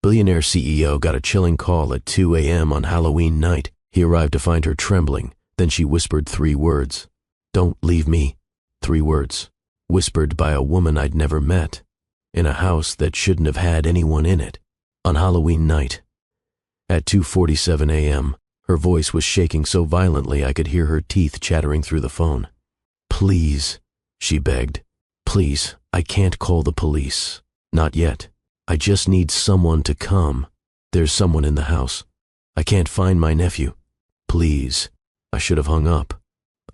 Billionaire CEO got a chilling call at 2 a.m. on Halloween night. He arrived to find her trembling. Then she whispered 3 words. "Don't leave me." 3 words, whispered by a woman I'd never met, in a house that shouldn't have had anyone in it, on Halloween night. At 2:47 a.m., her voice was shaking so violently I could hear her teeth chattering through the phone. "Please," she begged. "Please, I can't call the police. Not yet. I just need someone to come. There's someone in the house. I can't find my nephew. Please." I should have hung up.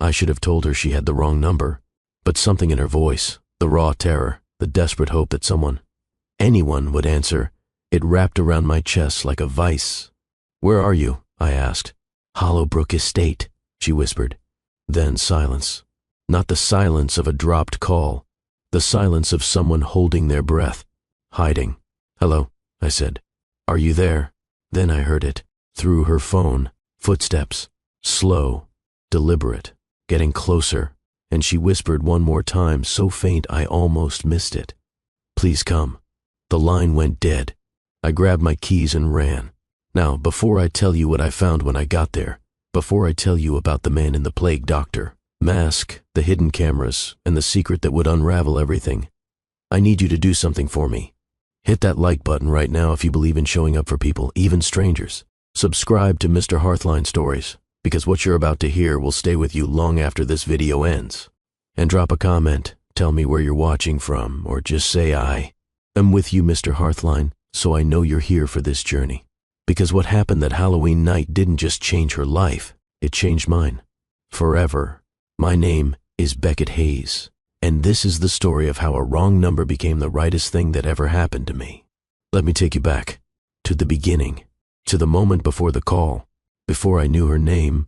I should have told her she had the wrong number. But something in her voice, the raw terror, the desperate hope that someone, anyone would answer, it wrapped around my chest like a vice. "Where are you?" I asked. "Hollowbrook Estate," she whispered. Then silence. Not the silence of a dropped call. The silence of someone holding their breath, hiding. "Hello," I said. "Are you there?" Then I heard it, through her phone, footsteps, slow, deliberate, getting closer, and she whispered one more time so faint I almost missed it. "Please come." The line went dead. I grabbed my keys and ran. Now, before I tell you what I found when I got there, before I tell you about the man in the plague doctor, mask, the hidden cameras, and the secret that would unravel everything, I need you to do something for me. Hit that like button right now if you believe in showing up for people, even strangers. Subscribe to Mr. Hearthline Stories, because what you're about to hear will stay with you long after this video ends. And drop a comment, tell me where you're watching from, or just say I am with you, Mr. Hearthline, so I know you're here for this journey. Because what happened that Halloween night didn't just change her life, it changed mine. Forever. My name is Beckett Hayes, and this is the story of how a wrong number became the rightest thing that ever happened to me. Let me take you back, to the beginning, to the moment before the call, before I knew her name,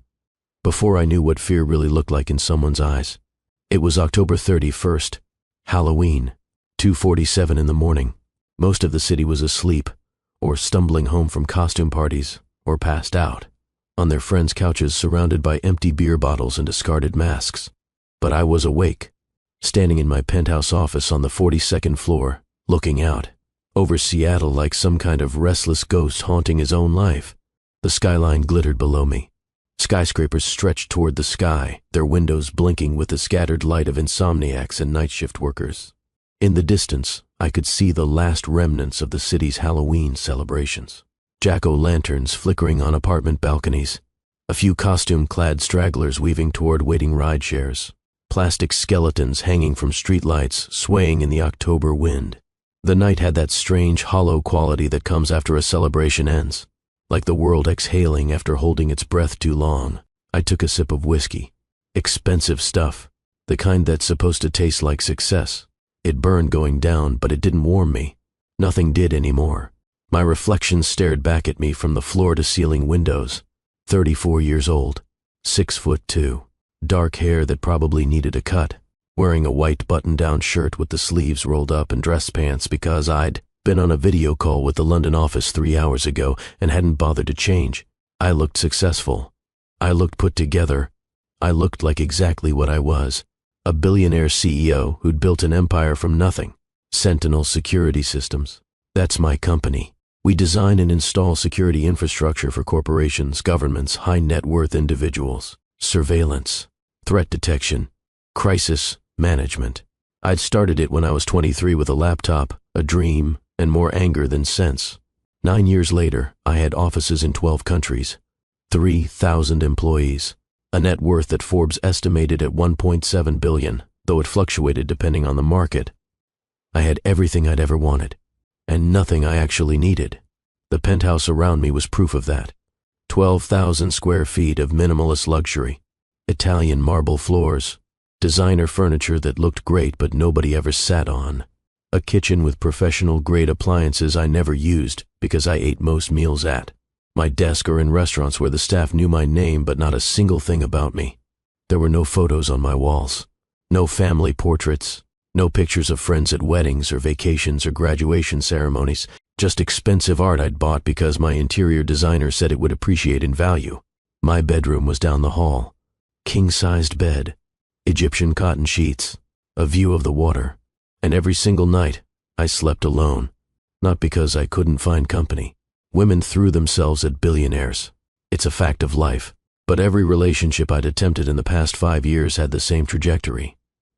before I knew what fear really looked like in someone's eyes. It was October 31st, Halloween, 2:47 in the morning. Most of the city was asleep, or stumbling home from costume parties, or passed out, on their friends' couches surrounded by empty beer bottles and discarded masks. But I was awake, standing in my penthouse office on the 42nd floor, looking out, over Seattle like some kind of restless ghost haunting his own life. The skyline glittered below me. Skyscrapers stretched toward the sky, their windows blinking with the scattered light of insomniacs and night shift workers. In the distance, I could see the last remnants of the city's Halloween celebrations. Jack-o'-lanterns flickering on apartment balconies, a few costume-clad stragglers weaving toward waiting ride-shares, plastic skeletons hanging from streetlights swaying in the October wind. The night had that strange, hollow quality that comes after a celebration ends, like the world exhaling after holding its breath too long. I took a sip of whiskey. Expensive stuff, the kind that's supposed to taste like success. It burned going down, but it didn't warm me. Nothing did anymore. My reflection stared back at me from the floor-to-ceiling windows. 34 years old, 6'2", dark hair that probably needed a cut, wearing a white button-down shirt with the sleeves rolled up and dress pants because I'd been on a video call with the London office 3 hours ago and hadn't bothered to change. I looked successful. I looked put together. I looked like exactly what I was. A billionaire CEO who'd built an empire from nothing. Sentinel Security Systems. That's my company. We design and install security infrastructure for corporations, governments, high-net-worth individuals. Surveillance, threat detection, crisis management. I'd started it when I was 23 with a laptop, a dream, and more anger than sense. 9 years later, I had offices in 12 countries, 3,000 employees, a net worth that Forbes estimated at $1.7 billion, though it fluctuated depending on the market. I had everything I'd ever wanted, and nothing I actually needed. The penthouse around me was proof of that. 12,000 square feet of minimalist luxury, Italian marble floors, designer furniture that looked great but nobody ever sat on, a kitchen with professional-grade appliances I never used because I ate most meals at. My desk or in restaurants where the staff knew my name but not a single thing about me. There were no photos on my walls, no family portraits, no pictures of friends at weddings or vacations or graduation ceremonies, just expensive art I'd bought because my interior designer said it would appreciate in value. My bedroom was down the hall. King-sized bed, Egyptian cotton sheets, a view of the water, and every single night I slept alone. not because I couldn't find company. Women threw themselves at billionaires. It's a fact of life. But every relationship I'd attempted in the past 5 years had the same trajectory.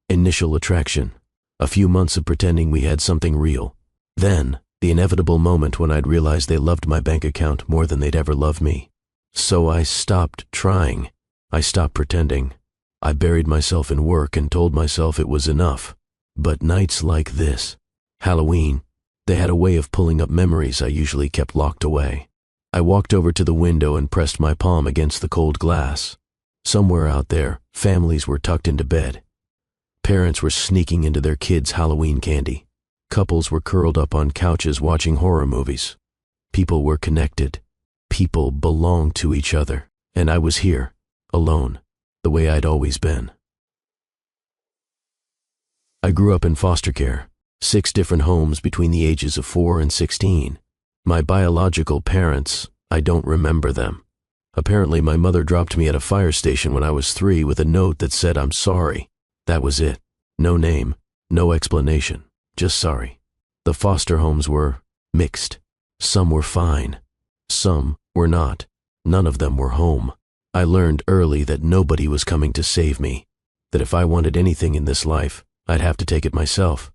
Initial attraction. A few months of pretending we had something real. Then, the inevitable moment when I'd realized they loved my bank account more than they'd ever love me. So I stopped trying. I stopped pretending. I buried myself in work and told myself it was enough. But nights like this, Halloween, they had a way of pulling up memories I usually kept locked away. I walked over to the window and pressed my palm against the cold glass. Somewhere out there, families were tucked into bed. Parents were sneaking into their kids' Halloween candy. Couples were curled up on couches watching horror movies. People were connected. People belonged to each other. And I was here, alone, the way I'd always been. I grew up in foster care, 6 different homes between the ages of 4 and 16. My biological parents, I don't remember them. Apparently my mother dropped me at a fire station when I was 3 with a note that said I'm sorry. That was it. No name, no explanation, just sorry. The foster homes were mixed. Some were fine. Some were not. None of them were home. I learned early that nobody was coming to save me, that if I wanted anything in this life, I'd have to take it myself.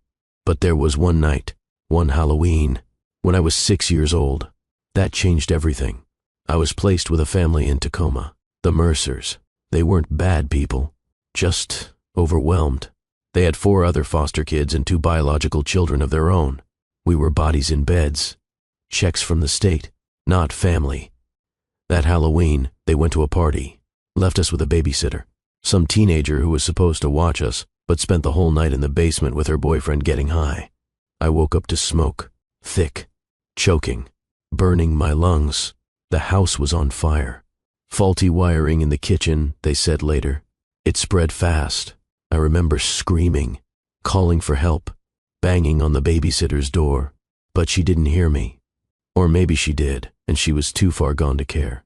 But there was one night, one Halloween, when I was 6 years old. That changed everything. I was placed with a family in Tacoma, the Mercers. They weren't bad people, just overwhelmed. They had 4 other foster kids and 2 biological children of their own. We were bodies in beds. Checks from the state, not family. That Halloween, they went to a party, left us with a babysitter, some teenager who was supposed to watch us, but spent the whole night in the basement with her boyfriend getting high. I woke up to smoke, thick, choking, burning my lungs. The house was on fire. Faulty wiring in the kitchen, they said later. It spread fast. I remember screaming, calling for help, banging on the babysitter's door, but she didn't hear me. Or maybe she did, and she was too far gone to care.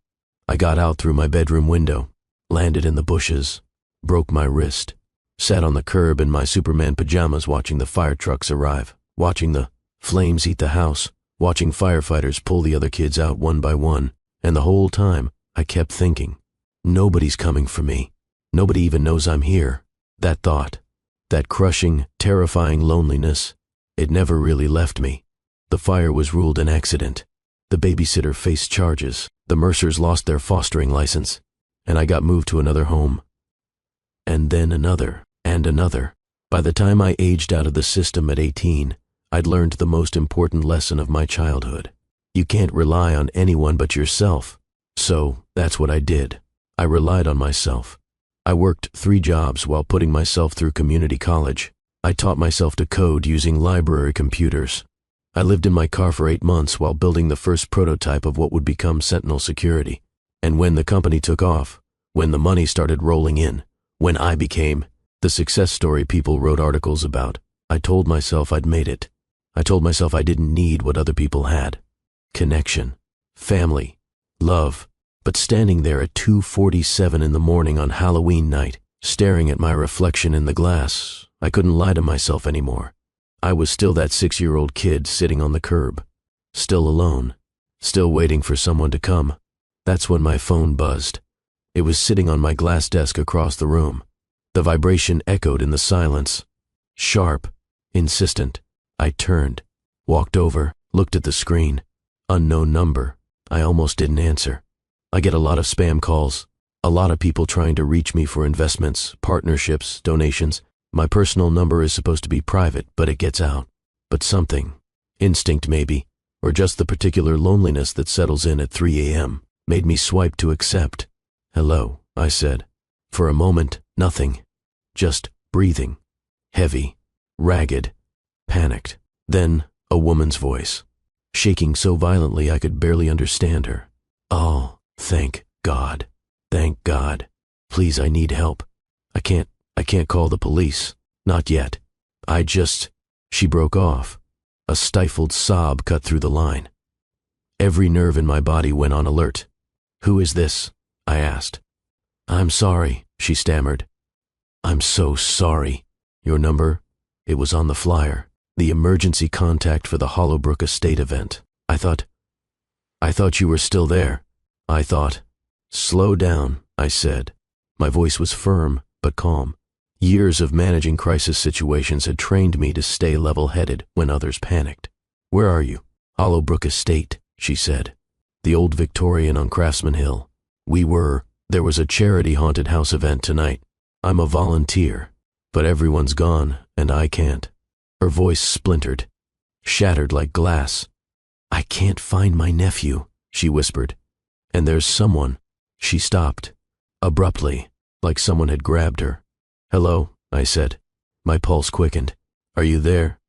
I got out through my bedroom window, landed in the bushes, broke my wrist, sat on the curb in my Superman pajamas watching the fire trucks arrive, watching the flames eat the house, watching firefighters pull the other kids out one by one, and the whole time I kept thinking, nobody's coming for me. Nobody even knows I'm here. That thought, that crushing, terrifying loneliness, it never really left me. The fire was ruled an accident. The babysitter faced charges. The Mercers lost their fostering license, and I got moved to another home. And then another, and another. By the time I aged out of the system at 18, I'd learned the most important lesson of my childhood. You can't rely on anyone but yourself. So that's what I did. I relied on myself. I worked 3 jobs while putting myself through community college. I taught myself to code using library computers. I lived in my car for 8 months while building the first prototype of what would become Sentinel Security. And when the company took off, when the money started rolling in, when I became the success story people wrote articles about, I told myself I'd made it. I told myself I didn't need what other people had. Connection, family, love. But standing there at 2:47 in the morning on Halloween night, staring at my reflection in the glass, I couldn't lie to myself anymore. I was still that 6-year-old kid sitting on the curb, still alone, still waiting for someone to come. That's when my phone buzzed. It was sitting on my glass desk across the room. The vibration echoed in the silence. Sharp, insistent. I turned, walked over, looked at the screen. Unknown number. I almost didn't answer. I get a lot of spam calls, a lot of people trying to reach me for investments, partnerships, donations. My personal number is supposed to be private, but it gets out. But something, instinct maybe, or just the particular loneliness that settles in at 3 a.m., made me swipe to accept. Hello, I said. For a moment, nothing. Just breathing. Heavy, ragged, panicked. Then, a woman's voice, shaking so violently I could barely understand her. Oh, thank God. Thank God. Please, I need help. I can't call the police. Not yet. She broke off. A stifled sob cut through the line. Every nerve in my body went on alert. Who is this? I asked. I'm sorry, she stammered. I'm so sorry. Your number? It was on the flyer. The emergency contact for the Hollowbrook Estate event. I thought you were still there. I thought. Slow down, I said. My voice was firm, but calm. Years of managing crisis situations had trained me to stay level-headed when others panicked. Where are you? Hollowbrook Estate, she said. The old Victorian on Craftsman Hill. There was a charity haunted house event tonight. I'm a volunteer, but everyone's gone, and I can't. Her voice splintered, shattered like glass. I can't find my nephew, she whispered. And there's someone. She stopped, abruptly, like someone had grabbed her. Hello, I said. My pulse quickened. Are you there?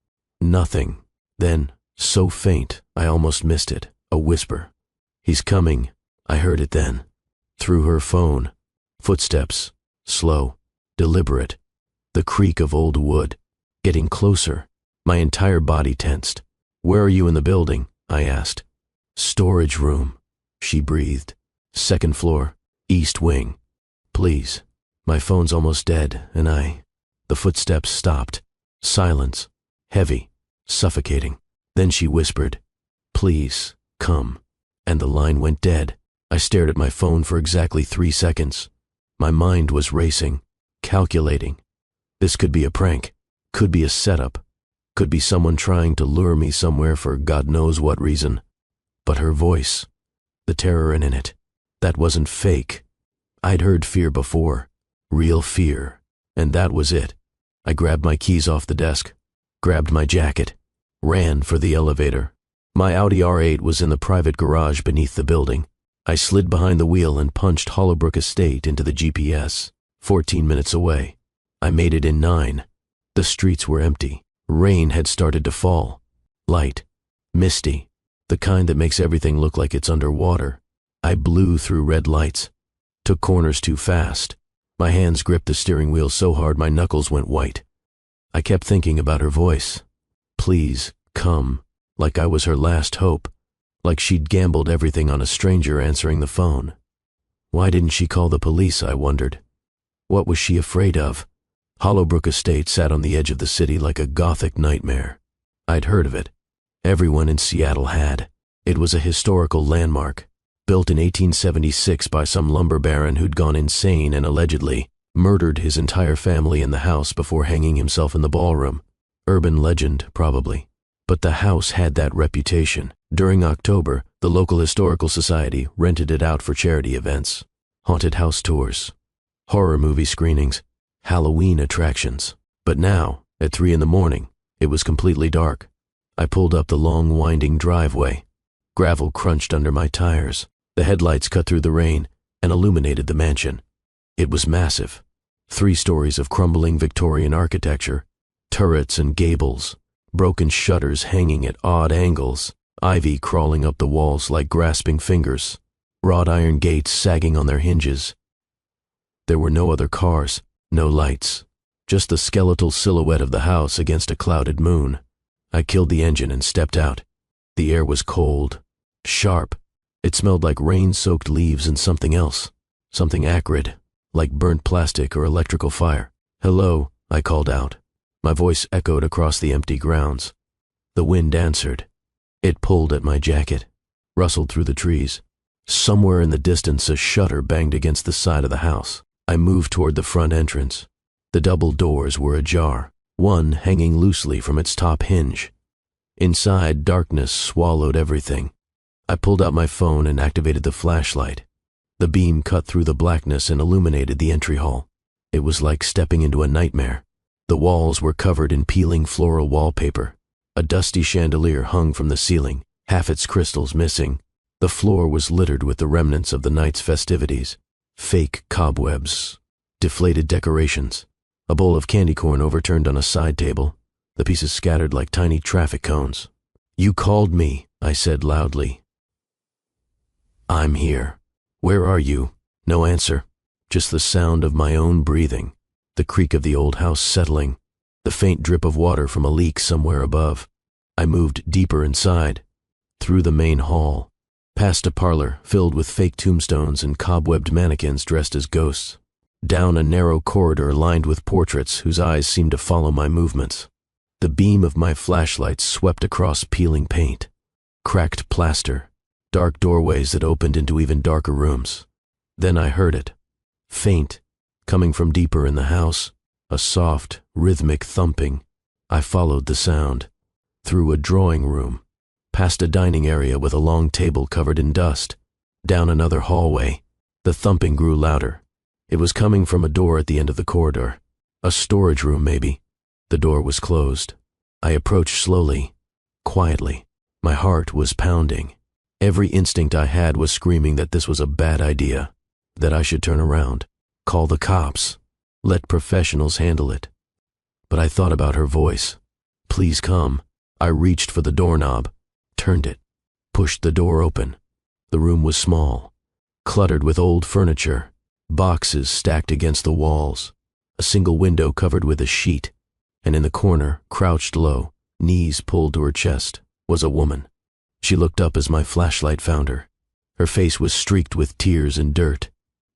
Nothing. Then, so faint, I almost missed it, a whisper. He's coming. I heard it then. Through her phone. Footsteps, slow, deliberate. The creak of old wood. Getting closer. My entire body tensed. Where are you in the building? I asked. Storage room, she breathed. Second floor, east wing. Please. My phone's almost dead, and The footsteps stopped. Silence. Heavy. Suffocating. Then she whispered, Please, come. And the line went dead. I stared at my phone for exactly 3 seconds. My mind was racing, calculating. This could be a prank. Could be a setup. Could be someone trying to lure me somewhere for God knows what reason. But her voice, the terror in it, that wasn't fake. I'd heard fear before. Real fear. And that was it. I grabbed my keys off the desk, grabbed my jacket, ran for the elevator. My Audi R8 was in the private garage beneath the building. I slid behind the wheel and punched Hollowbrook Estate into the GPS. 14 minutes away. I made it in 9. The streets were empty. Rain had started to fall. Light. Misty. The kind that makes everything look like it's underwater. I blew through red lights. Took corners too fast. My hands gripped the steering wheel so hard my knuckles went white. I kept thinking about her voice. Please, come. Like I was her last hope. Like she'd gambled everything on a stranger answering the phone. Why didn't she call the police, I wondered. What was she afraid of? Hollowbrook Estate sat on the edge of the city like a Gothic nightmare. I'd heard of it. Everyone in Seattle had. It was a historical landmark, built in 1876 by some lumber baron who'd gone insane and allegedly murdered his entire family in the house before hanging himself in the ballroom. Urban legend, probably. But the house had that reputation. During October, the local historical society rented it out for charity events, haunted house tours, horror movie screenings, Halloween attractions. But now, at 3 a.m, it was completely dark. I pulled up the long, winding driveway. Gravel crunched under my tires. The headlights cut through the rain and illuminated the mansion. It was massive. 3 stories of crumbling Victorian architecture, turrets and gables, broken shutters hanging at odd angles, ivy crawling up the walls like grasping fingers, wrought iron gates sagging on their hinges. There were no other cars, no lights, just the skeletal silhouette of the house against a clouded moon. I killed the engine and stepped out. The air was cold, sharp. It smelled like rain-soaked leaves and something else, something acrid, like burnt plastic or electrical fire. Hello, I called out. My voice echoed across the empty grounds. The wind answered. It pulled at my jacket, rustled through the trees. Somewhere in the distance, a shutter banged against the side of the house. I moved toward the front entrance. The double doors were ajar, one hanging loosely from its top hinge. Inside, darkness swallowed everything. I pulled out my phone and activated the flashlight. The beam cut through the blackness and illuminated the entry hall. It was like stepping into a nightmare. The walls were covered in peeling floral wallpaper. A dusty chandelier hung from the ceiling, half its crystals missing. The floor was littered with the remnants of the night's festivities. Fake cobwebs, deflated decorations, a bowl of candy corn overturned on a side table, the pieces scattered like tiny traffic cones. You called me, I said loudly. I'm here. Where are you? No answer, just the sound of my own breathing, the creak of the old house settling, the faint drip of water from a leak somewhere above. I moved deeper inside, through the main hall, past a parlor filled with fake tombstones and cobwebbed mannequins dressed as ghosts, down a narrow corridor lined with portraits whose eyes seemed to follow my movements. The beam of my flashlight swept across peeling paint, cracked plaster, dark doorways that opened into even darker rooms. Then I heard it, faint, coming from deeper in the house, a soft, rhythmic thumping. I followed the sound, through a drawing room, past a dining area with a long table covered in dust, down another hallway. The thumping grew louder. It was coming from a door at the end of the corridor. A storage room, maybe. The door was closed. I approached slowly, quietly. My heart was pounding. Every instinct I had was screaming that this was a bad idea, that I should turn around, call the cops, let professionals handle it. But I thought about her voice. Please come. I reached for the doorknob, turned it, pushed the door open. The room was small, cluttered with old furniture, boxes stacked against the walls, a single window covered with a sheet, and in the corner, crouched low, knees pulled to her chest, was a woman. She looked up as my flashlight found her. Her face was streaked with tears and dirt.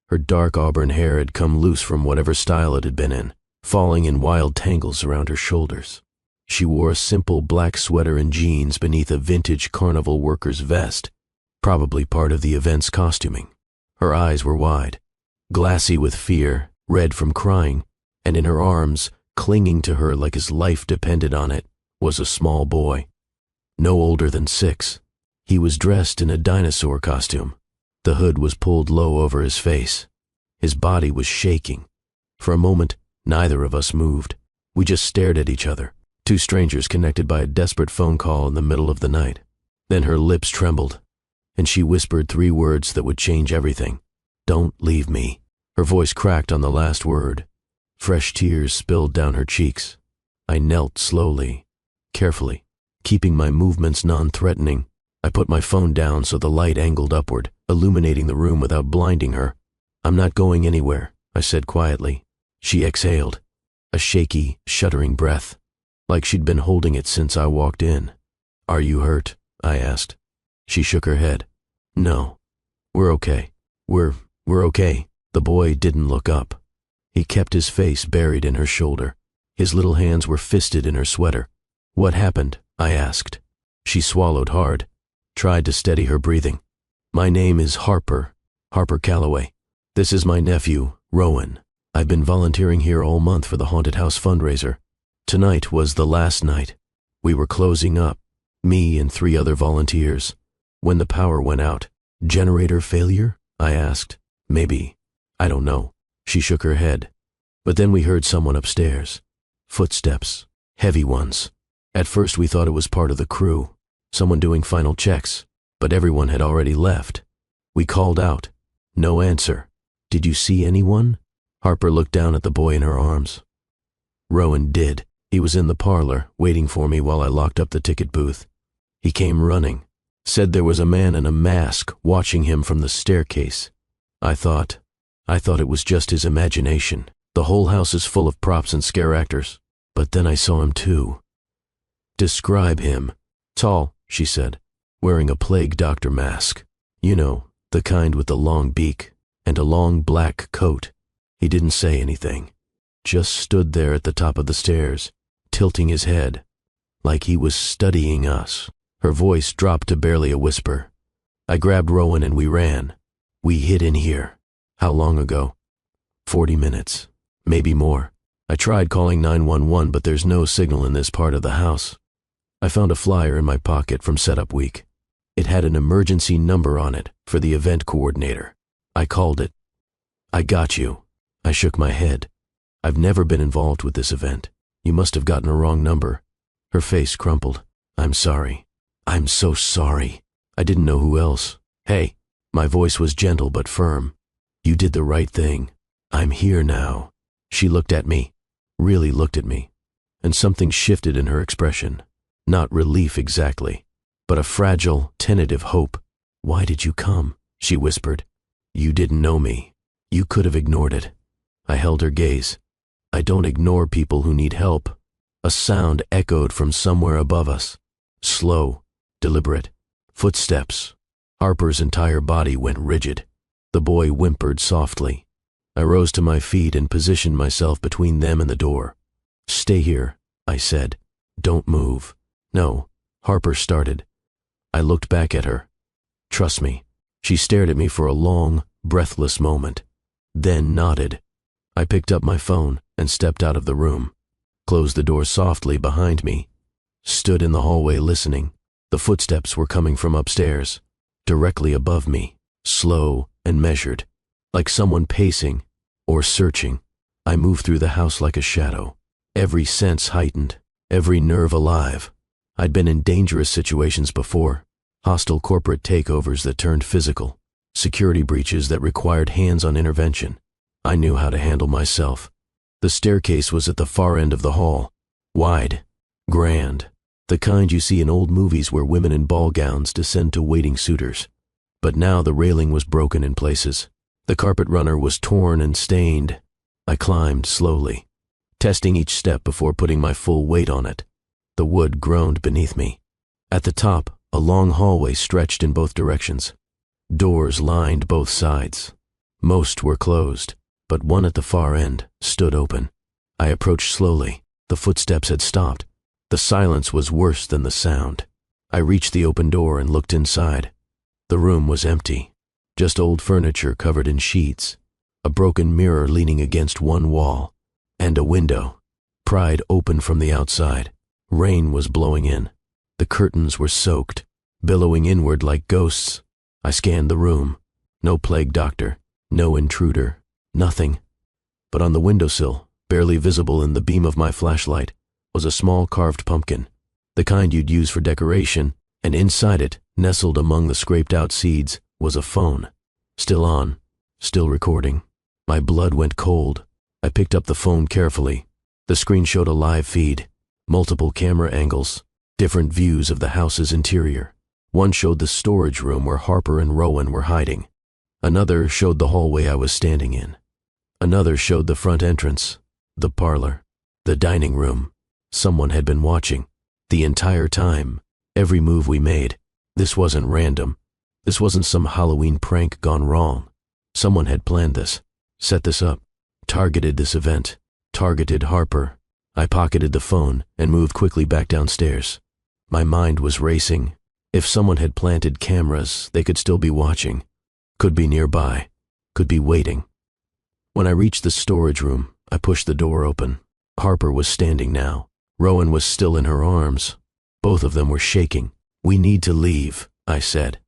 Her dark auburn hair had come loose from whatever style it had been in, falling in wild tangles around her shoulders. She wore a simple black sweater and jeans beneath a vintage carnival worker's vest, probably part of the event's costuming. Her eyes were wide, glassy with fear, red from crying, and in her arms, clinging to her like his life depended on it, was a small boy, no older than 6. He was dressed in a dinosaur costume. The hood was pulled low over his face. His body was shaking. For a moment, neither of us moved. We just stared at each other, two strangers connected by a desperate phone call in the middle of the night. Then her lips trembled, and she whispered 3 words that would change everything. Don't leave me. Her voice cracked on the last word. Fresh tears spilled down her cheeks. I knelt slowly, carefully, keeping my movements non-threatening. I put my phone down so the light angled upward, illuminating the room without blinding her. I'm not going anywhere, I said quietly. She exhaled, a shaky, shuddering breath, like she'd been holding it since I walked in. Are you hurt? I asked. She shook her head. No, we're okay. We're okay. The boy didn't look up. He kept his face buried in her shoulder. His little hands were fisted in her sweater. What happened? I asked. She swallowed hard, tried to steady her breathing. My name is Harper Calloway. This is my nephew, Rowan. I've been volunteering here all month for the haunted house fundraiser. Tonight was the last night. We were closing up, me and 3 other volunteers, when the power went out. Generator failure? I asked. Maybe. I don't know. She shook her head. But then we heard someone upstairs. Footsteps. Heavy ones. At first we thought it was part of the crew, someone doing final checks, but everyone had already left. We called out. No answer. Did you see anyone? Harper looked down at the boy in her arms. Rowan did. He was in the parlor, waiting for me while I locked up the ticket booth. He came running. Said there was a man in a mask watching him from the staircase. I thought it was just his imagination. The whole house is full of props and scare actors. But then I saw him too. Describe him. Tall, she said, wearing a plague doctor mask. You know, the kind with the long beak and a long black coat. He didn't say anything, just stood there at the top of the stairs, tilting his head, like he was studying us. Her voice dropped to barely a whisper. I grabbed Rowan and we ran. We hid in here. How long ago? 40 minutes, maybe more. I tried calling 911, but there's no signal in this part of the house. I found a flyer in my pocket from setup week. It had an emergency number on it for the event coordinator. I called it. I got you. I shook my head. I've never been involved with this event. You must have gotten a wrong number. Her face crumpled. I'm sorry. I'm so sorry. I didn't know who else. Hey, my voice was gentle but firm. You did the right thing. I'm here now. She looked at me, really looked at me, and something shifted in her expression. Not relief exactly, but a fragile, tentative hope. Why did you come? She whispered. You didn't know me. You could have ignored it. I held her gaze. I don't ignore people who need help. A sound echoed from somewhere above us. Slow, deliberate. Footsteps. Harper's entire body went rigid. The boy whimpered softly. I rose to my feet and positioned myself between them and the door. Stay here, I said. Don't move. No, Harper started. I looked back at her. Trust me. She stared at me for a long, breathless moment, then nodded. I picked up my phone and stepped out of the room, closed the door softly behind me, stood in the hallway listening. The footsteps were coming from upstairs, directly above me, slow and measured, like someone pacing or searching. I moved through the house like a shadow, every sense heightened, every nerve alive. I'd been in dangerous situations before, hostile corporate takeovers that turned physical, security breaches that required hands-on intervention. I knew how to handle myself. The staircase was at the far end of the hall, wide, grand, the kind you see in old movies where women in ball gowns descend to waiting suitors. But now the railing was broken in places. The carpet runner was torn and stained. I climbed slowly, testing each step before putting my full weight on it. The wood groaned beneath me. At the top, a long hallway stretched in both directions. Doors lined both sides. Most were closed, but one at the far end stood open. I approached slowly. The footsteps had stopped. The silence was worse than the sound. I reached the open door and looked inside. The room was empty, just old furniture covered in sheets, a broken mirror leaning against one wall, and a window, pried open from the outside. Rain was blowing in. The curtains were soaked, billowing inward like ghosts. I scanned the room. No plague doctor, no intruder, nothing. But on the windowsill, barely visible in the beam of my flashlight, was a small carved pumpkin, the kind you'd use for decoration, and inside it, nestled among the scraped-out seeds, was a phone. Still on, still recording. My blood went cold. I picked up the phone carefully. The screen showed a live feed, multiple camera angles, different views of the house's interior. One showed the storage room where Harper and Rowan were hiding. Another showed the hallway I was standing in. Another showed the front entrance, the parlor, the dining room. Someone had been watching. The entire time, every move we made. This wasn't random. This wasn't some Halloween prank gone wrong. Someone had planned this, set this up, targeted this event, targeted Harper. I pocketed the phone and moved quickly back downstairs. My mind was racing. If someone had planted cameras, they could still be watching, could be nearby, could be waiting. When I reached the storage room, I pushed the door open. Harper was standing now. Rowan was still in her arms. Both of them were shaking. "We need to leave," I said.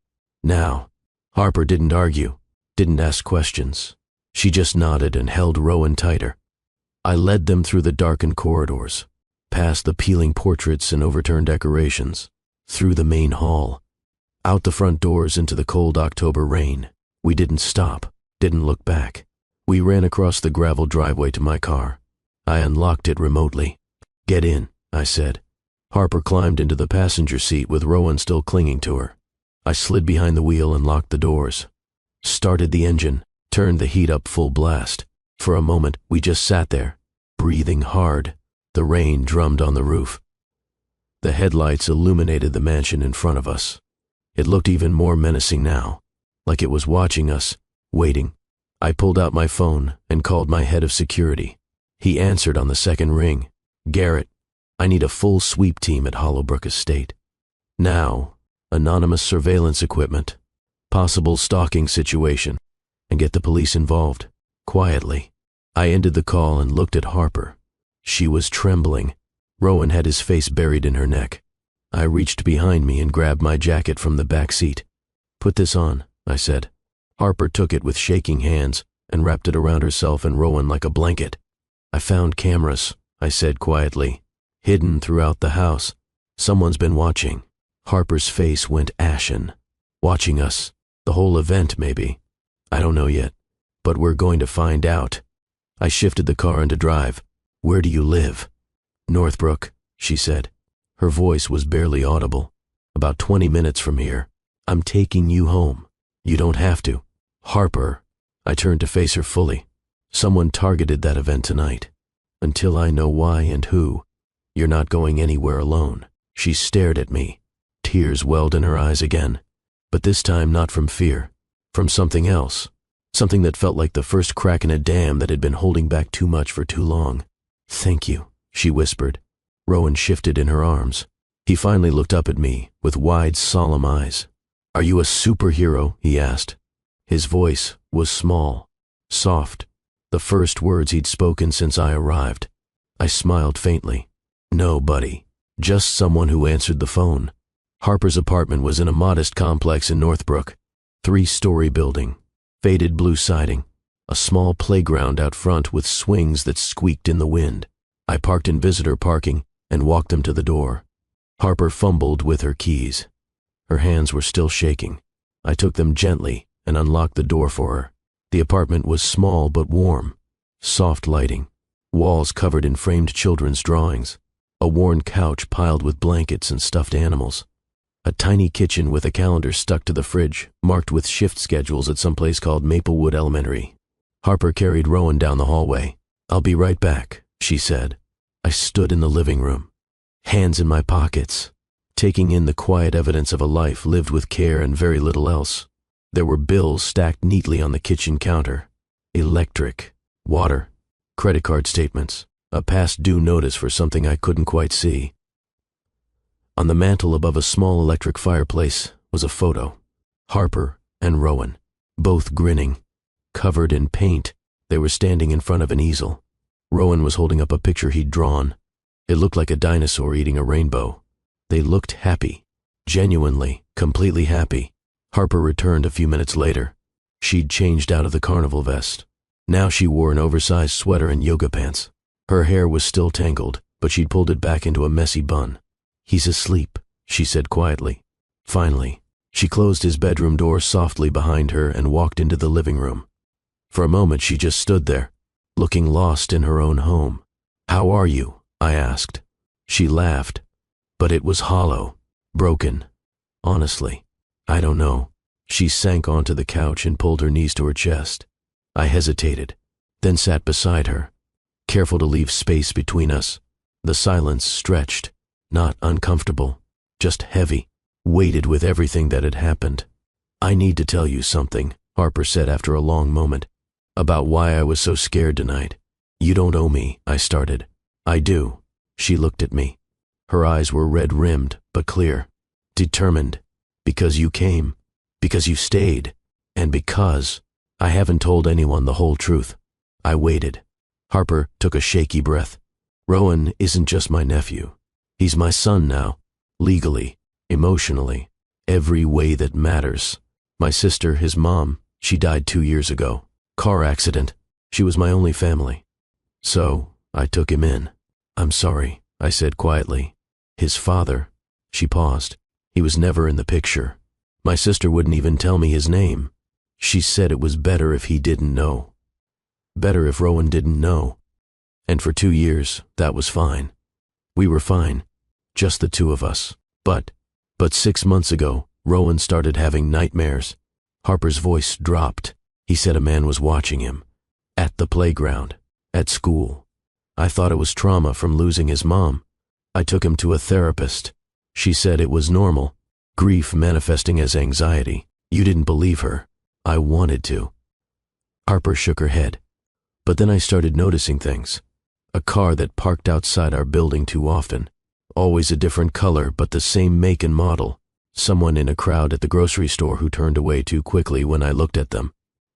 Now. Harper didn't argue, didn't ask questions. She just nodded and held Rowan tighter. I led them through the darkened corridors, past the peeling portraits and overturned decorations, through the main hall, out the front doors into the cold October rain. We didn't stop, didn't look back. We ran across the gravel driveway to my car. I unlocked it remotely. "Get in," I said. Harper climbed into the passenger seat with Rowan still clinging to her. I slid behind the wheel and locked the doors. Started the engine, turned the heat up full blast. For a moment, we just sat there, breathing hard. The rain drummed on the roof. The headlights illuminated the mansion in front of us. It looked even more menacing now, like it was watching us, waiting. I pulled out my phone and called my head of security. He answered on the second ring. "Garrett, I need a full sweep team at Hollowbrook Estate. Now, anonymous surveillance equipment, possible stalking situation, and get the police involved, quietly." I ended the call and looked at Harper. She was trembling. Rowan had his face buried in her neck. I reached behind me and grabbed my jacket from the back seat. "Put this on," I said. Harper took it with shaking hands and wrapped it around herself and Rowan like a blanket. "I found cameras," I said quietly, "hidden throughout the house. Someone's been watching." Harper's face went ashen. "Watching us. The whole event, maybe. I don't know yet, but we're going to find out." I shifted the car into drive. "Where do you live?" "Northbrook," she said. Her voice was barely audible. "About 20 minutes from here. I'm taking you home. You don't have to." "Harper." I turned to face her fully. "Someone targeted that event tonight. Until I know why and who, you're not going anywhere alone." She stared at me. Tears welled in her eyes again, but this time not from fear, from something else, something that felt like the first crack in a dam that had been holding back too much for too long. "Thank you," she whispered. Rowan shifted in her arms. He finally looked up at me with wide, solemn eyes. "Are you a superhero?" he asked. His voice was small, soft, the first words he'd spoken since I arrived. I smiled faintly. "No, buddy. Just someone who answered the phone." Harper's apartment was in a modest complex in Northbrook. 3-story building, faded blue siding, a small playground out front with swings that squeaked in the wind. I parked in visitor parking and walked him to the door. Harper fumbled with her keys. Her hands were still shaking. I took them gently and unlocked the door for her. The apartment was small but warm. Soft lighting, walls covered in framed children's drawings, a worn couch piled with blankets and stuffed animals. A tiny kitchen with a calendar stuck to the fridge, marked with shift schedules at some place called Maplewood Elementary. Harper carried Rowan down the hallway. "I'll be right back," she said. I stood in the living room, hands in my pockets, taking in the quiet evidence of a life lived with care and very little else. There were bills stacked neatly on the kitchen counter. Electric, water, credit card statements, a past due notice for something I couldn't quite see. On the mantel above a small electric fireplace was a photo. Harper and Rowan, both grinning, covered in paint. They were standing in front of an easel. Rowan was holding up a picture he'd drawn. It looked like a dinosaur eating a rainbow. They looked happy, genuinely, completely happy. Harper returned a few minutes later. She'd changed out of the carnival vest. Now she wore an oversized sweater and yoga pants. Her hair was still tangled, but she'd pulled it back into a messy bun. "He's asleep," she said quietly. Finally, she closed his bedroom door softly behind her and walked into the living room. For a moment she just stood there, looking lost in her own home. "How are you?" I asked. She laughed, but it was hollow, broken. "Honestly, I don't know." She sank onto the couch and pulled her knees to her chest. I hesitated, then sat beside her, careful to leave space between us. The silence stretched, not uncomfortable, just heavy, weighted with everything that had happened. "I need to tell you something," Harper said after a long moment, "about why I was so scared tonight." "You don't owe me," I started. "I do." She looked at me. Her eyes were red-rimmed, but clear. "Determined. Because you came. Because you stayed. And because I haven't told anyone the whole truth." I waited. Harper took a shaky breath. "Rowan isn't just my nephew. He's my son now. Legally, emotionally, every way that matters. My sister, his mom, she died 2 years ago. Car accident. She was my only family. So, I took him in." "I'm sorry," I said quietly. "His father," she paused. "He was never in the picture. My sister wouldn't even tell me his name. She said it was better if he didn't know. Better if Rowan didn't know. And for 2 years, that was fine. We were fine. Just the two of us. But 6 months ago, Rowan started having nightmares." Harper's voice dropped. "He said a man was watching him. At the playground. At school. I thought it was trauma from losing his mom. I took him to a therapist. She said it was normal. Grief manifesting as anxiety. You didn't believe her. I wanted to." Harper shook her head. "But then I started noticing things. A car that parked outside our building too often. Always a different color, but the same make and model. Someone in a crowd at the grocery store who turned away too quickly when I looked at them.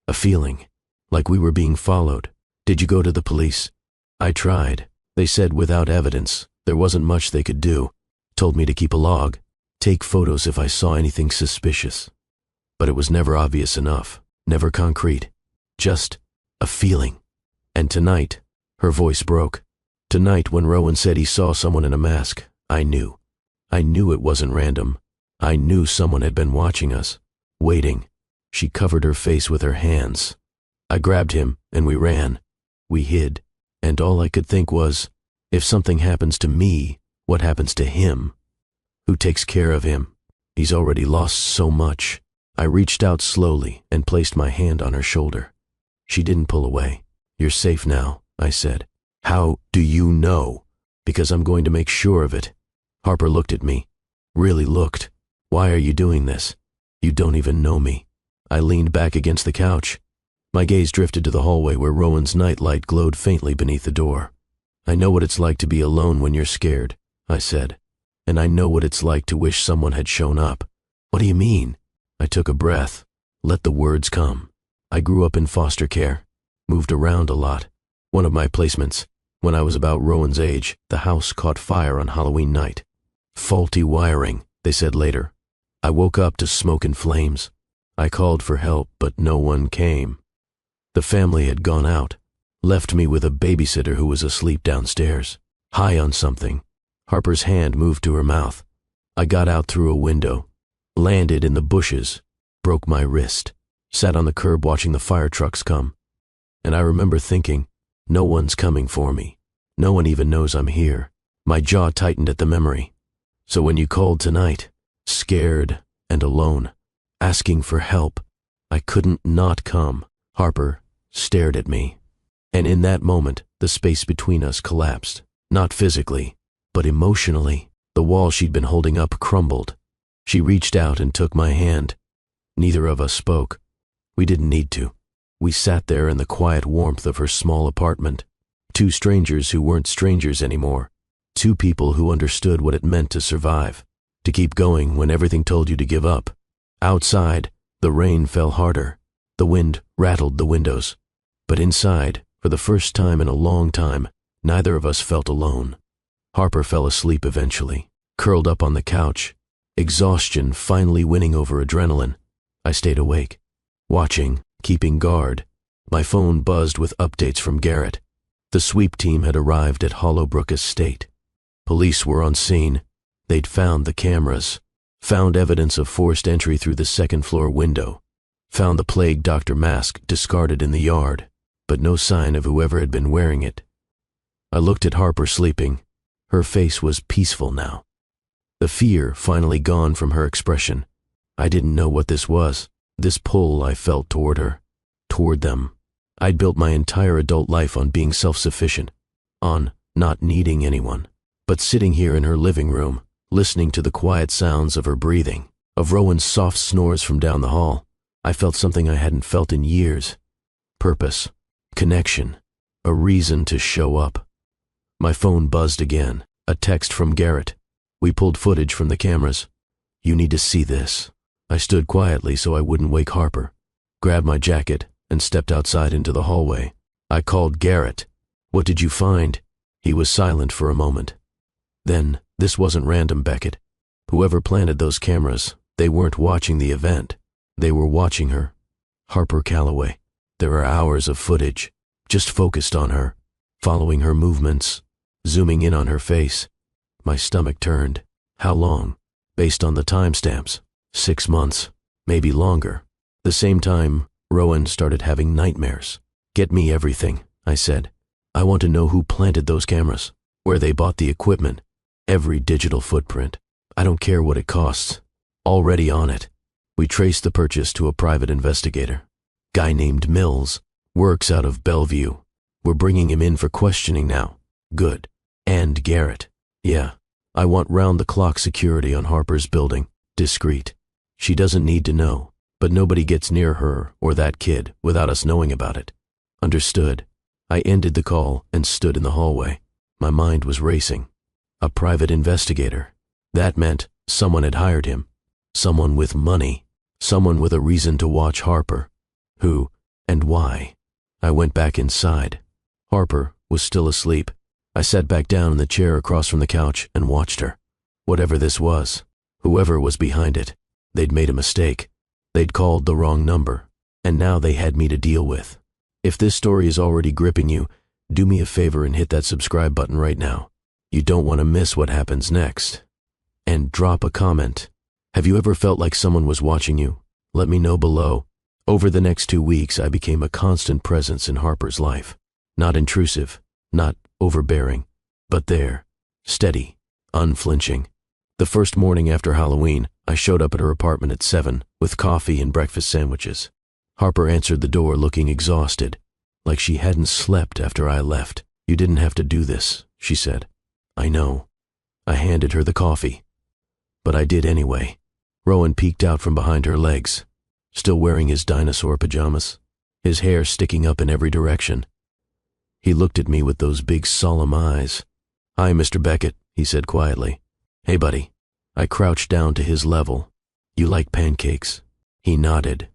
A feeling, like we were being followed. Did you go to the police?" "I tried. They said without evidence, there wasn't much they could do. Told me to keep a log, take photos if I saw anything suspicious. But it was never obvious enough, never concrete. Just a feeling. And tonight," her voice broke. "Tonight when Rowan said he saw someone in a mask, I knew. I knew it wasn't random. I knew someone had been watching us, waiting." She covered her face with her hands. "I grabbed him and we ran. We hid. And all I could think was, if something happens to me, what happens to him? Who takes care of him? He's already lost so much." I reached out slowly and placed my hand on her shoulder. She didn't pull away. "You're safe now," I said. "How do you know?" "Because I'm going to make sure of it." Harper looked at me. Really looked. "Why are you doing this? You don't even know me." I leaned back against the couch. My gaze drifted to the hallway where Rowan's nightlight glowed faintly beneath the door. "I know what it's like to be alone when you're scared. I said, "and I know what it's like to wish someone had shown up." "What do you mean?" I took a breath. Let the words come. I grew up in foster care, moved around a lot. One of my placements, when I was about Rowan's age, the house caught fire on Halloween night. Faulty wiring, they said later. I woke up to smoke and flames. I called for help, but no one came. The family had gone out, left me with a babysitter who was asleep downstairs, high on something. Harper's hand moved to her mouth. I got out through a window, landed in the bushes, broke my wrist, sat on the curb watching the fire trucks come. And I remember thinking, no one's coming for me. No one even knows I'm here. My jaw tightened at the memory. So when you called tonight, scared and alone, asking for help, I couldn't not come. Harper stared at me. And in that moment, the space between us collapsed. Not physically, but emotionally. The wall she'd been holding up crumbled. She reached out and took my hand. Neither of us spoke. We didn't need to. We sat there in the quiet warmth of her small apartment. Two strangers who weren't strangers anymore. Two people who understood what it meant to survive, to keep going when everything told you to give up. Outside, the rain fell harder. The wind rattled the windows. But inside, for the first time in a long time, neither of us felt alone. Harper fell asleep eventually, curled up on the couch, exhaustion finally winning over adrenaline. I stayed awake, watching, keeping guard. My phone buzzed with updates from Garrett. The sweep team had arrived at Hollowbrook Estate. Police were on scene. They'd found the cameras, found evidence of forced entry through the second-floor window, found the plague doctor mask discarded in the yard, but no sign of whoever had been wearing it. I looked at Harper sleeping. Her face was peaceful now. The fear finally gone from her expression. I didn't know what this was, this pull I felt toward her, toward them. I'd built my entire adult life on being self-sufficient, on not needing anyone. But sitting here in her living room, listening to the quiet sounds of her breathing, of Rowan's soft snores from down the hall, I felt something I hadn't felt in years. Purpose, connection, a reason to show up. My phone buzzed again, a text from Garrett. We pulled footage from the cameras. "You need to see this." I stood quietly so I wouldn't wake Harper, grabbed my jacket, and stepped outside into the hallway. I called Garrett. "What did you find?" He was silent for a moment. Then, this wasn't random, Beckett. Whoever planted those cameras, they weren't watching the event. They were watching her. Harper Calloway. There are hours of footage, just focused on her, following her movements, zooming in on her face. My stomach turned. How long? Based on the timestamps. 6 months, maybe longer. The same time, Rowan started having nightmares. "Get me everything," I said. "I want to know who planted those cameras, where they bought the equipment, every digital footprint. I don't care what it costs. Already on it." We traced the purchase to a private investigator. Guy named Mills, works out of Bellevue. We're bringing him in for questioning now. Good. And Garrett. Yeah, I want round-the-clock security on Harper's building. Discreet. She doesn't need to know, but nobody gets near her or that kid without us knowing about it. Understood. I ended the call and stood in the hallway. My mind was racing. A private investigator. That meant someone had hired him. Someone with money. Someone with a reason to watch Harper. Who and why? I went back inside. Harper was still asleep. I sat back down in the chair across from the couch and watched her. Whatever this was, whoever was behind it, they'd made a mistake. They'd called the wrong number, and now they had me to deal with. If this story is already gripping you, do me a favor and hit that subscribe button right now. You don't want to miss what happens next. And drop a comment. Have you ever felt like someone was watching you? Let me know below. Over the next 2 weeks, I became a constant presence in Harper's life. Not intrusive, not overbearing, but there, steady, unflinching. The first morning after Halloween, I showed up at her apartment at 7 with coffee and breakfast sandwiches. Harper answered the door looking exhausted, like she hadn't slept after I left. "You didn't have to do this," she said. "I know." I handed her the coffee. But I did anyway. Rowan peeked out from behind her legs, still wearing his dinosaur pajamas, his hair sticking up in every direction. He looked at me with those big solemn eyes. "Hi, Mr. Beckett," he said quietly. Hey, buddy. I crouched down to his level. You like pancakes? He nodded.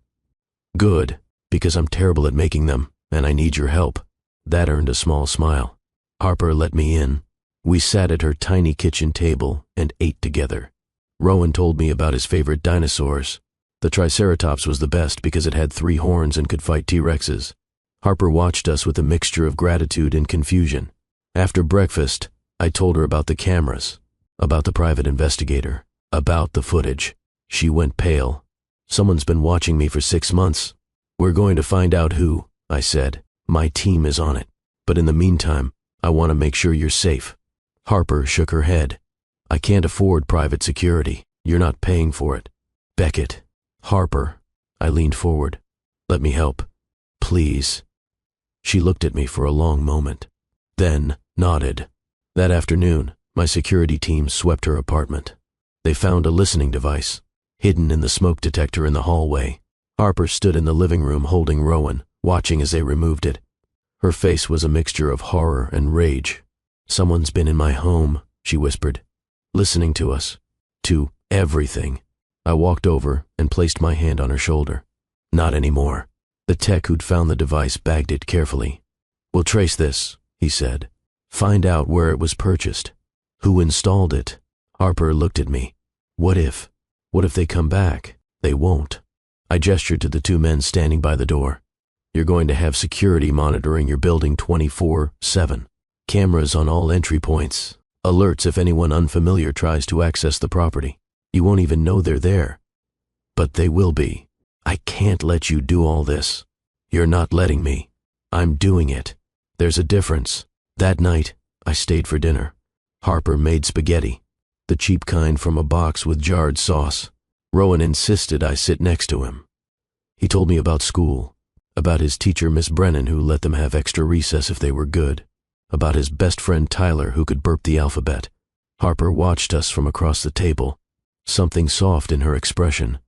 Good, because I'm terrible at making them, and I need your help. That earned a small smile. Harper let me in. We sat at her tiny kitchen table and ate together. Rowan told me about his favorite dinosaurs. The Triceratops was the best because it had 3 horns and could fight T-Rexes. Harper watched us with a mixture of gratitude and confusion. After breakfast, I told her about the cameras, about the private investigator, about the footage. She went pale. Someone's been watching me for 6 months. We're going to find out who, I said. My team is on it. But in the meantime, I want to make sure you're safe. Harper shook her head. I can't afford private security. You're not paying for it. Beckett. Harper. I leaned forward. Let me help. Please. She looked at me for a long moment, then nodded. That afternoon, my security team swept her apartment. They found a listening device, hidden in the smoke detector in the hallway. Harper stood in the living room holding Rowan, watching as they removed it. Her face was a mixture of horror and rage. Someone's been in my home, she whispered, listening to us, to everything. I walked over and placed my hand on her shoulder. Not anymore. The tech who'd found the device bagged it carefully. We'll trace this, he said. Find out where it was purchased. Who installed it? Harper looked at me. What if? What if they come back? They won't. I gestured to the 2 men standing by the door. You're going to have security monitoring your building 24/7. Cameras on all entry points. Alerts if anyone unfamiliar tries to access the property. You won't even know they're there. But they will be. I can't let you do all this. You're not letting me. I'm doing it. There's a difference. That night, I stayed for dinner. Harper made spaghetti, the cheap kind from a box with jarred sauce. Rowan insisted I sit next to him. He told me about school, about his teacher Miss Brennan who let them have extra recess if they were good, about his best friend Tyler who could burp the alphabet. Harper watched us from across the table, something soft in her expression.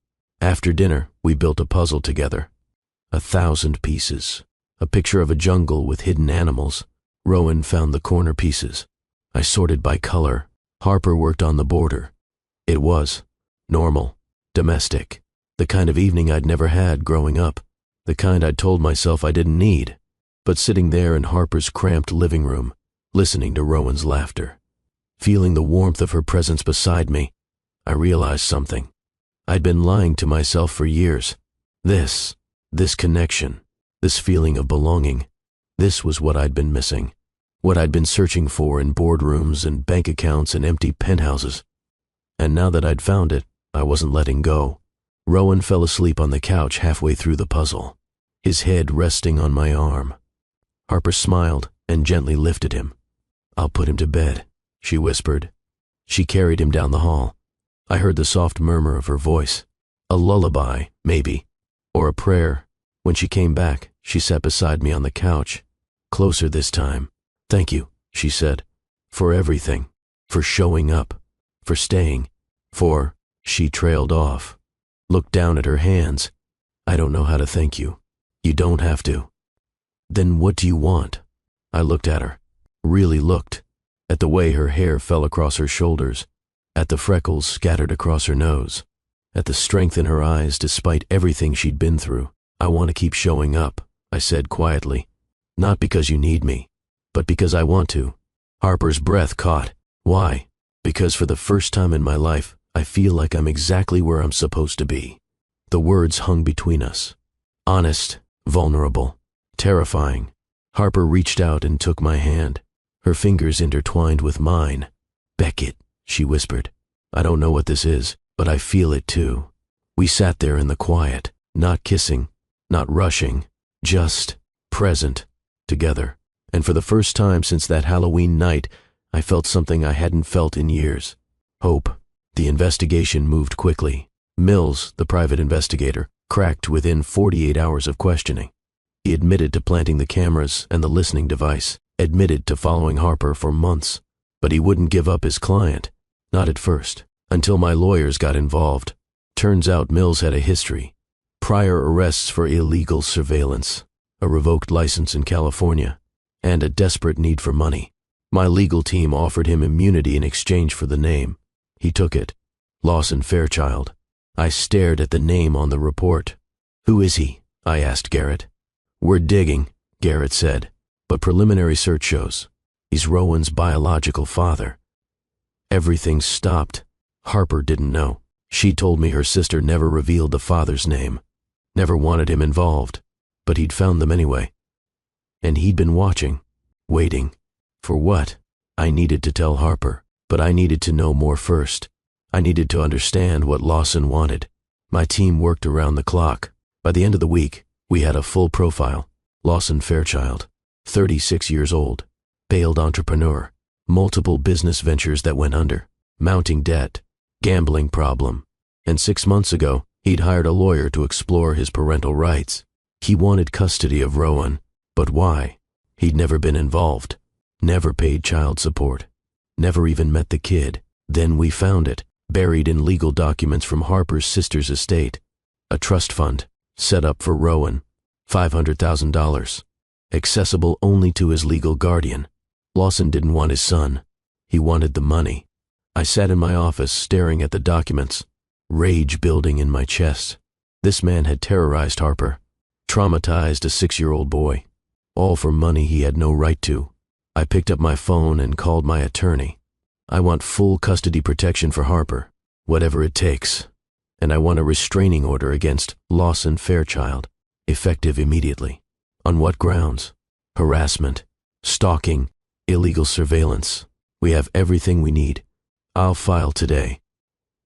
After dinner, we built a puzzle together. 1,000 pieces. A picture of a jungle with hidden animals. Rowan found the corner pieces. I sorted by color. Harper worked on the border. It was normal, domestic, the kind of evening I'd never had growing up, the kind I'd told myself I didn't need. But sitting there in Harper's cramped living room, listening to Rowan's laughter, feeling the warmth of her presence beside me, I realized something. I'd been lying to myself for years. This connection, this feeling of belonging, this was what I'd been missing, what I'd been searching for in boardrooms and bank accounts and empty penthouses. And now that I'd found it, I wasn't letting go. Rowan fell asleep on the couch halfway through the puzzle, his head resting on my arm. Harper smiled and gently lifted him. I'll put him to bed, she whispered. She carried him down the hall. I heard the soft murmur of her voice. A lullaby, maybe, or a prayer. When she came back, she sat beside me on the couch, closer this time. Thank you, she said, for everything, for showing up, for staying, for, she trailed off. Looked down at her hands. I don't know how to thank you. You don't have to. Then what do you want? I looked at her, really looked, at the way her hair fell across her shoulders, at the freckles scattered across her nose, at the strength in her eyes despite everything she'd been through. I want to keep showing up, I said quietly. Not because you need me, but because I want to. Harper's breath caught. Why? Because for the first time in my life, I feel like I'm exactly where I'm supposed to be. The words hung between us. Honest, vulnerable, terrifying. Harper reached out and took my hand, her fingers intertwined with mine. Beckett, she whispered. I don't know what this is, but I feel it too. We sat there in the quiet, not kissing, not rushing, just present, together. And for the first time since that Halloween night, I felt something I hadn't felt in years. Hope. The investigation moved quickly. Mills, the private investigator, cracked within 48 hours of questioning. He admitted to planting the cameras and the listening device, admitted to following Harper for months. But he wouldn't give up his client. Not at first, until my lawyers got involved. Turns out Mills had a history. Prior arrests for illegal surveillance, a revoked license in California, and a desperate need for money. My legal team offered him immunity in exchange for the name. He took it. Lawson Fairchild. I stared at the name on the report. Who is he? I asked Garrett. We're digging, Garrett said, but preliminary search shows he's Rowan's biological father. Everything stopped. Harper didn't know. She told me her sister never revealed the father's name, never wanted him involved, but he'd found them anyway. And he'd been watching, waiting. For what? I needed to tell Harper, but I needed to know more first. I needed to understand what Lawson wanted. My team worked around the clock. By the end of the week, we had a full profile. Lawson Fairchild, 36 years old, failed entrepreneur, multiple business ventures that went under, mounting debt, gambling problem, and 6 months ago, he'd hired a lawyer to explore his parental rights. He wanted custody of Rowan, but why? He'd never been involved, never paid child support, never even met the kid. Then we found it, buried in legal documents from Harper's sister's estate, a trust fund set up for Rowan, $500,000, accessible only to his legal guardian. Lawson didn't want his son. He wanted the money. I sat in my office staring at the documents, rage building in my chest. This man had terrorized Harper, traumatized a 6-year-old boy, all for money he had no right to. I picked up my phone and called my attorney. I want full custody protection for Harper, whatever it takes. And I want a restraining order against Lawson Fairchild, effective immediately. On what grounds? Harassment, stalking, illegal surveillance. We have everything we need. I'll file today.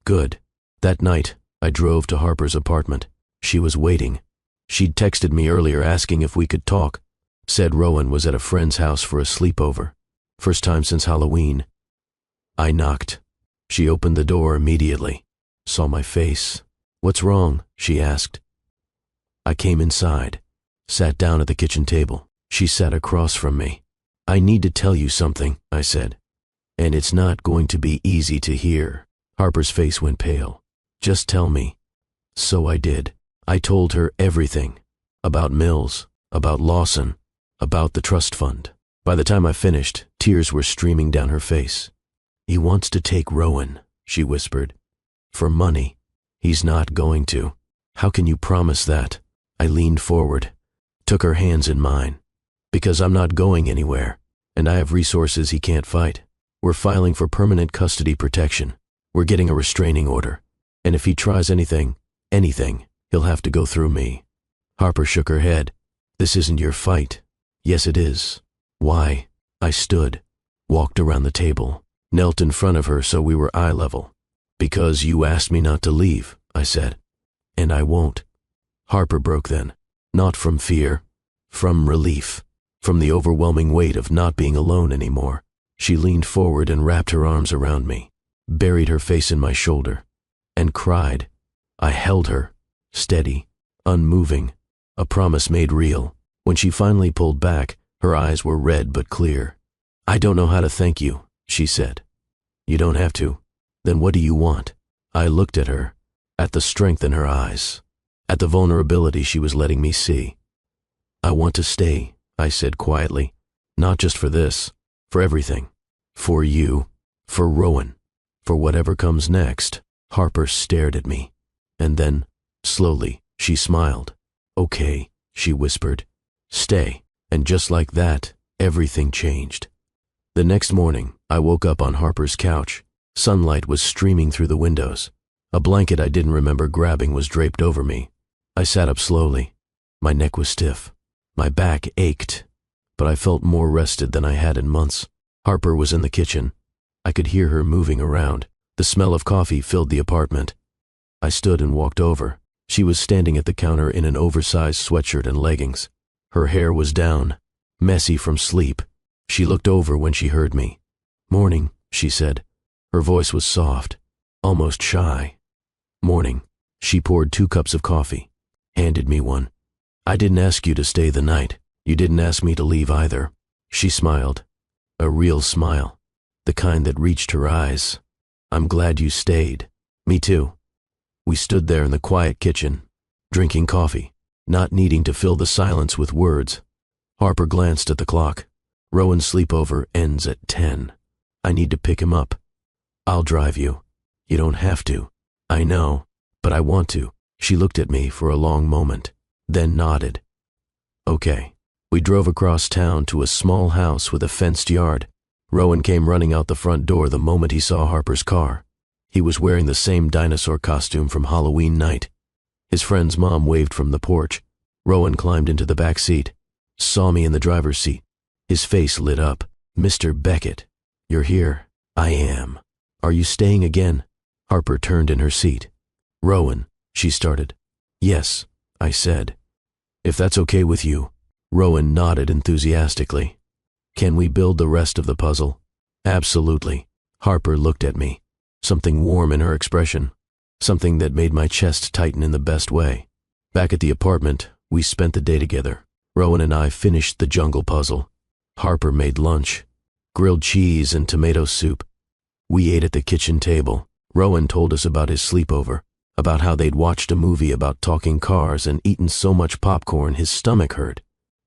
Good. That night, I drove to Harper's apartment. She was waiting. She'd texted me earlier asking if we could talk. Said Rowan was at a friend's house for a sleepover. First time since Halloween. I knocked. She opened the door immediately. Saw my face. What's wrong? She asked. I came inside. Sat down at the kitchen table. She sat across from me. I need to tell you something, I said. And it's not going to be easy to hear. Harper's face went pale. Just tell me. So I did. I told her everything. About Mills, about Lawson, about the trust fund. By the time I finished, tears were streaming down her face. He wants to take Rowan, she whispered. For money. He's not going to. How can you promise that? I leaned forward, took her hands in mine. Because I'm not going anywhere, and I have resources he can't fight. We're filing for permanent custody protection. We're getting a restraining order. And if he tries anything, he'll have to go through me. Harper shook her head. This isn't your fight. Yes, it is. Why? I stood, walked around the table, knelt in front of her so we were eye level. Because you asked me not to leave, I said. And I won't. Harper broke then. Not from fear, from relief, from the overwhelming weight of not being alone anymore. She leaned forward and wrapped her arms around me, buried her face in my shoulder, and cried. I held her, steady, unmoving, a promise made real. When she finally pulled back, her eyes were red but clear. I don't know how to thank you, she said. You don't have to. Then what do you want? I looked at her, at the strength in her eyes, at the vulnerability she was letting me see. I want to stay, I said quietly. Not just for this, for everything. For you, for Rowan, for whatever comes next. Harper stared at me. And then, slowly, she smiled. Okay, she whispered. Stay. And just like that, everything changed. The next morning, I woke up on Harper's couch. Sunlight was streaming through the windows. A blanket I didn't remember grabbing was draped over me. I sat up slowly. My neck was stiff. My back ached, but I felt more rested than I had in months. Harper was in the kitchen. I could hear her moving around. The smell of coffee filled the apartment. I stood and walked over. She was standing at the counter in an oversized sweatshirt and leggings. Her hair was down, messy from sleep. She looked over when she heard me. Morning, she said. Her voice was soft, almost shy. Morning. She poured 2 cups of coffee, handed me one. I didn't ask you to stay the night. You didn't ask me to leave either. She smiled. A real smile, the kind that reached her eyes. I'm glad you stayed. Me too. We stood there in the quiet kitchen, drinking coffee, not needing to fill the silence with words. Harper glanced at the clock. Rowan's sleepover ends at 10. I need to pick him up. I'll drive you. You don't have to. I know, but I want to. She looked at me for a long moment, then nodded. Okay. We drove across town to a small house with a fenced yard. Rowan came running out the front door the moment he saw Harper's car. He was wearing the same dinosaur costume from Halloween night. His friend's mom waved from the porch. Rowan climbed into the back seat, saw me in the driver's seat. His face lit up. Mr. Beckett, you're here. I am. Are you staying again? Harper turned in her seat. Rowan, she started. Yes, I said. If that's okay with you. Rowan nodded enthusiastically. Can we build the rest of the puzzle? Absolutely. Harper looked at me. Something warm in her expression. Something that made my chest tighten in the best way. Back at the apartment, we spent the day together. Rowan and I finished the jungle puzzle. Harper made lunch. Grilled cheese and tomato soup. We ate at the kitchen table. Rowan told us about his sleepover, about how they'd watched a movie about talking cars and eaten so much popcorn his stomach hurt.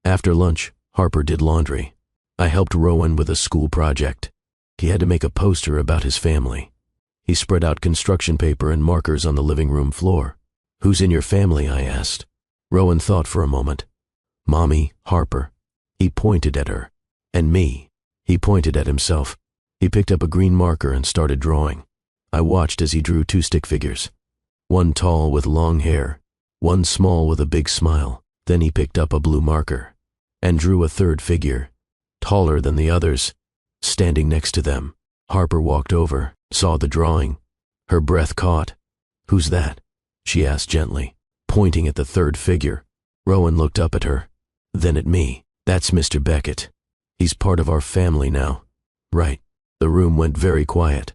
After lunch, Harper did laundry. I helped Rowan with a school project. He had to make a poster about his family. He spread out construction paper and markers on the living room floor. Who's in your family? I asked. Rowan thought for a moment. Mommy, Harper. He pointed at her. And me. He pointed at himself. He picked up a green marker and started drawing. I watched as he drew two stick figures. One tall with long hair, one small with a big smile. Then he picked up a blue marker and drew a third figure, taller than the others, standing next to them. Harper walked over, saw the drawing. Her breath caught. Who's that? She asked gently, pointing at the third figure. Rowan looked up at her, then at me. That's Mr. Beckett. He's part of our family now. Right. The room went very quiet.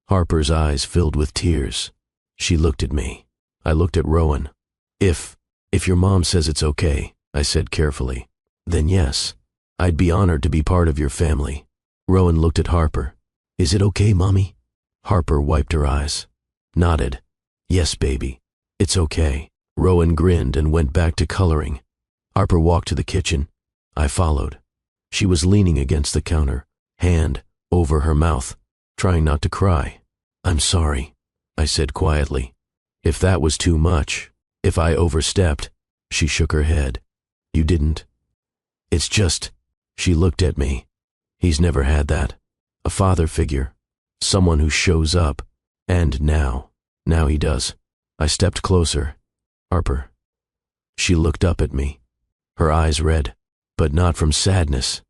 Harper's eyes filled with tears. She looked at me. I looked at Rowan. If your mom says it's okay, I said carefully, then yes. I'd be honored to be part of your family. Rowan looked at Harper. Is it okay, Mommy? Harper wiped her eyes, nodded. Yes, baby. It's okay. Rowan grinned and went back to coloring. Harper walked to the kitchen. I followed. She was leaning against the counter, hand over her mouth, trying not to cry. I'm sorry, I said quietly. If that was too much, if I overstepped. She shook her head. You didn't. It's just, she looked at me. He's never had that. A father figure. Someone who shows up. And now he does. I stepped closer. Harper. She looked up at me. Her eyes red, but not from sadness,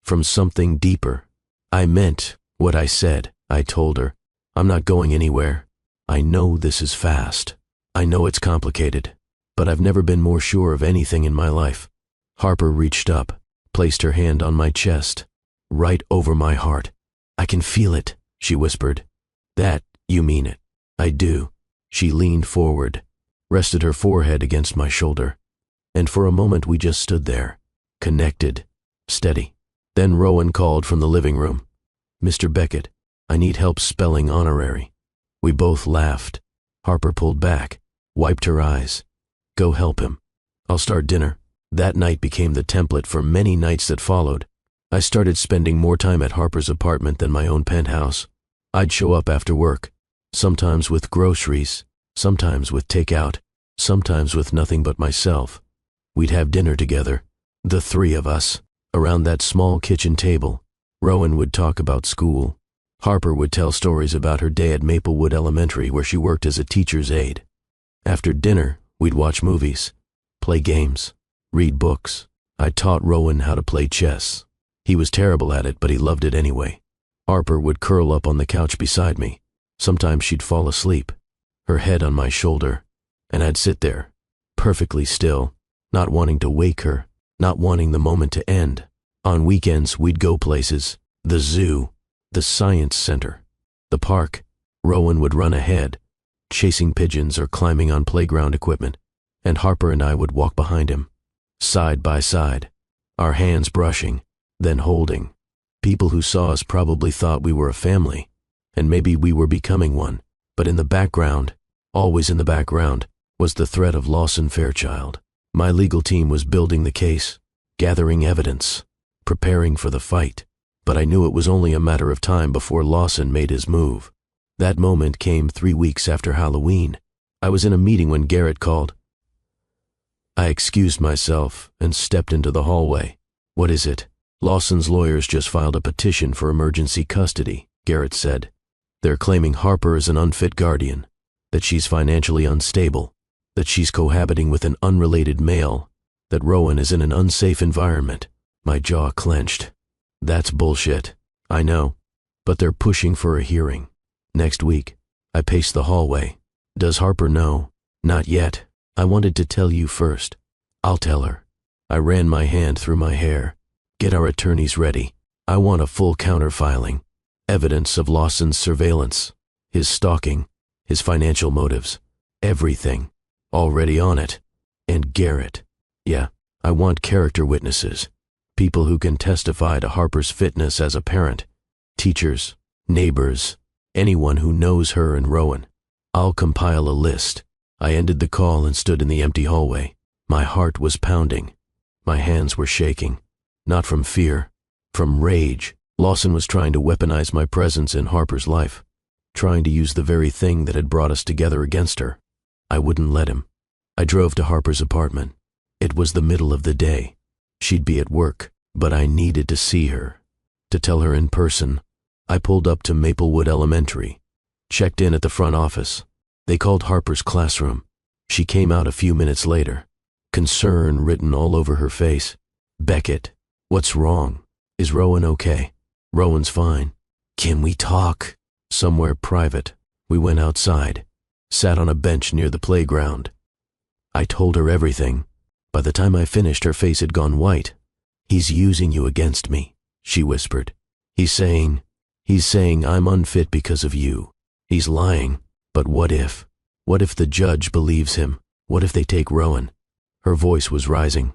from something deeper. I meant what I said, I told her. I'm not going anywhere. I know this is fast. I know it's complicated, but I've never been more sure of anything in my life. Harper reached up, placed her hand on my chest, right over my heart. I can feel it, she whispered. That, you mean it. I do. She leaned forward, rested her forehead against my shoulder, and for a moment we just stood there, connected, steady. Then Rowan called from the living room. Mr. Beckett, I need help spelling honorary. We both laughed. Harper pulled back, wiped her eyes. Go help him. I'll start dinner. That night became the template for many nights that followed. I started spending more time at Harper's apartment than my own penthouse. I'd show up after work, sometimes with groceries, sometimes with takeout, sometimes with nothing but myself. We'd have dinner together, the three of us, around that small kitchen table. Rowan would talk about school. Harper would tell stories about her day at Maplewood Elementary, where she worked as a teacher's aide. After dinner, we'd watch movies, play games, read books. I taught Rowan how to play chess. He was terrible at it, but he loved it anyway. Harper would curl up on the couch beside me. Sometimes she'd fall asleep, her head on my shoulder, and I'd sit there, perfectly still, not wanting to wake her, not wanting the moment to end. On weekends, we'd go places, the zoo, the science center, the park. Rowan would run ahead, chasing pigeons or climbing on playground equipment, and Harper and I would walk behind him, side by side, our hands brushing, then holding. People who saw us probably thought we were a family, and maybe we were becoming one, but in the background, always in the background, was the threat of Lawson Fairchild. My legal team was building the case, gathering evidence, preparing for the fight. But I knew it was only a matter of time before Lawson made his move. That moment came 3 weeks after Halloween. I was in a meeting when Garrett called. I excused myself and stepped into the hallway. "What is it?" "Lawson's lawyers just filed a petition for emergency custody," Garrett said. "They're claiming Harper is an unfit guardian, that she's financially unstable, that she's cohabiting with an unrelated male, that Rowan is in an unsafe environment." My jaw clenched. "That's bullshit. I know. But they're pushing for a hearing. Next week." I paced the hallway. "Does Harper know?" "Not yet. I wanted to tell you first." "I'll tell her." I ran my hand through my hair. "Get our attorneys ready. I want a full counterfiling. Evidence of Lawson's surveillance, his stalking, his financial motives, everything. Already on it. And Garrett. Yeah, I want character witnesses. People who can testify to Harper's fitness as a parent. Teachers, neighbors, anyone who knows her and Rowan. I'll compile a list." I ended the call and stood in the empty hallway. My heart was pounding. My hands were shaking. Not from fear, from rage. Lawson was trying to weaponize my presence in Harper's life, trying to use the very thing that had brought us together against her. I wouldn't let him. I drove to Harper's apartment. It was the middle of the day. She'd be at work, but I needed to see her, to tell her in person. I pulled up to Maplewood Elementary, checked in at the front office. They called Harper's classroom. She came out a few minutes later, concern written all over her face. "Beckett, what's wrong? Is Rowan okay?" "Rowan's fine." "Can we talk?" "Somewhere private." We went outside, sat on a bench near the playground. I told her everything. By the time I finished, her face had gone white. "He's using you against me," she whispered. He's saying I'm unfit because of you. He's lying. But what if? What if the judge believes him? What if they take Rowan?" Her voice was rising,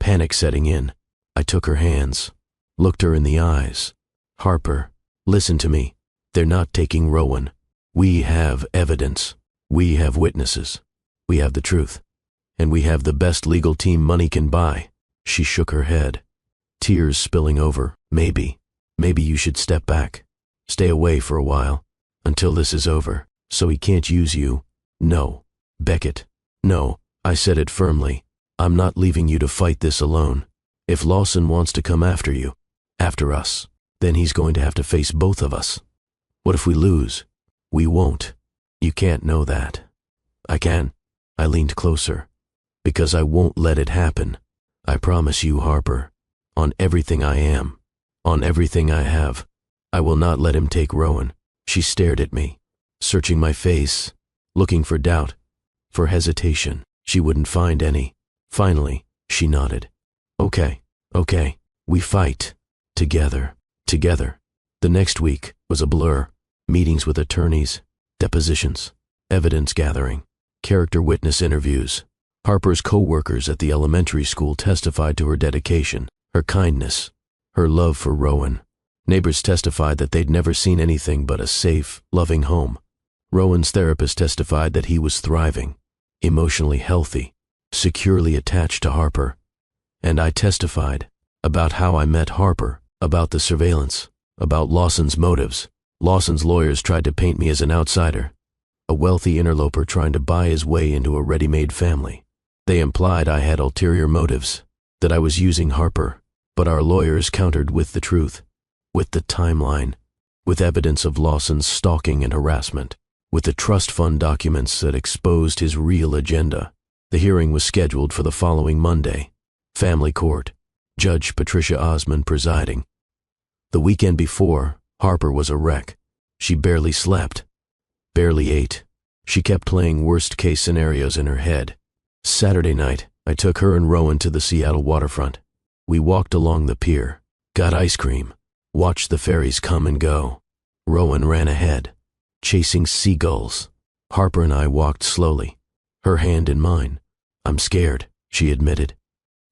panic setting in. I took her hands, looked her in the eyes. "Harper, listen to me. They're not taking Rowan. We have evidence. We have witnesses. We have the truth. And we have the best legal team money can buy." She shook her head, tears spilling over. Maybe you should step back. Stay away for a while, until this is over, so he can't use you." "No, Beckett, no." I said it firmly. "I'm not leaving you to fight this alone. If Lawson wants to come after you, after us, then he's going to have to face both of us. What if we lose?" "We won't. You can't know that." "I can." I leaned closer. "Because I won't let it happen. I promise you, Harper, on everything I am, on everything I have, I will not let him take Rowan." She stared at me, searching my face, looking for doubt, for hesitation. She wouldn't find any. Finally, she nodded. Okay. We fight. Together. The next week was a blur. Meetings with attorneys, depositions, evidence gathering, character witness interviews. Harper's co-workers at the elementary school testified to her dedication, her kindness, her love for Rowan. Neighbors testified that they'd never seen anything but a safe, loving home. Rowan's therapist testified that he was thriving, emotionally healthy, securely attached to Harper. And I testified about how I met Harper, about the surveillance, about Lawson's motives. Lawson's lawyers tried to paint me as an outsider, a wealthy interloper trying to buy his way into a ready-made family. They implied I had ulterior motives, that I was using Harper, but our lawyers countered with the truth, with the timeline, with evidence of Lawson's stalking and harassment, with the trust fund documents that exposed his real agenda. The hearing was scheduled for the following Monday. Family court, Judge Patricia Osmond presiding. The weekend before, Harper was a wreck. She barely slept, barely ate. She kept playing worst-case scenarios in her head. Saturday night, I took her and Rowan to the Seattle waterfront. We walked along the pier, got ice cream, watched the ferries come and go. Rowan ran ahead, chasing seagulls. Harper and I walked slowly, her hand in mine. "I'm scared," she admitted.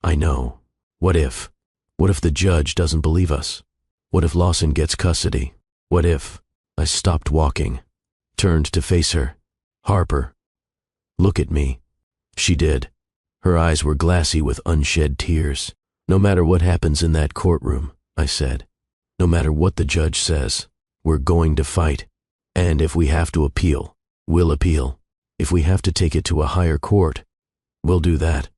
"I know. What if? What if the judge doesn't believe us? What if Lawson gets custody? What if?" I stopped walking, turned to face her. "Harper, look at me." She did. Her eyes were glassy with unshed tears. No matter what happens in that courtroom, I said. No matter what the judge says, we're going to fight. And if we have to appeal, we'll appeal. If we have to take it to a higher court, we'll do that.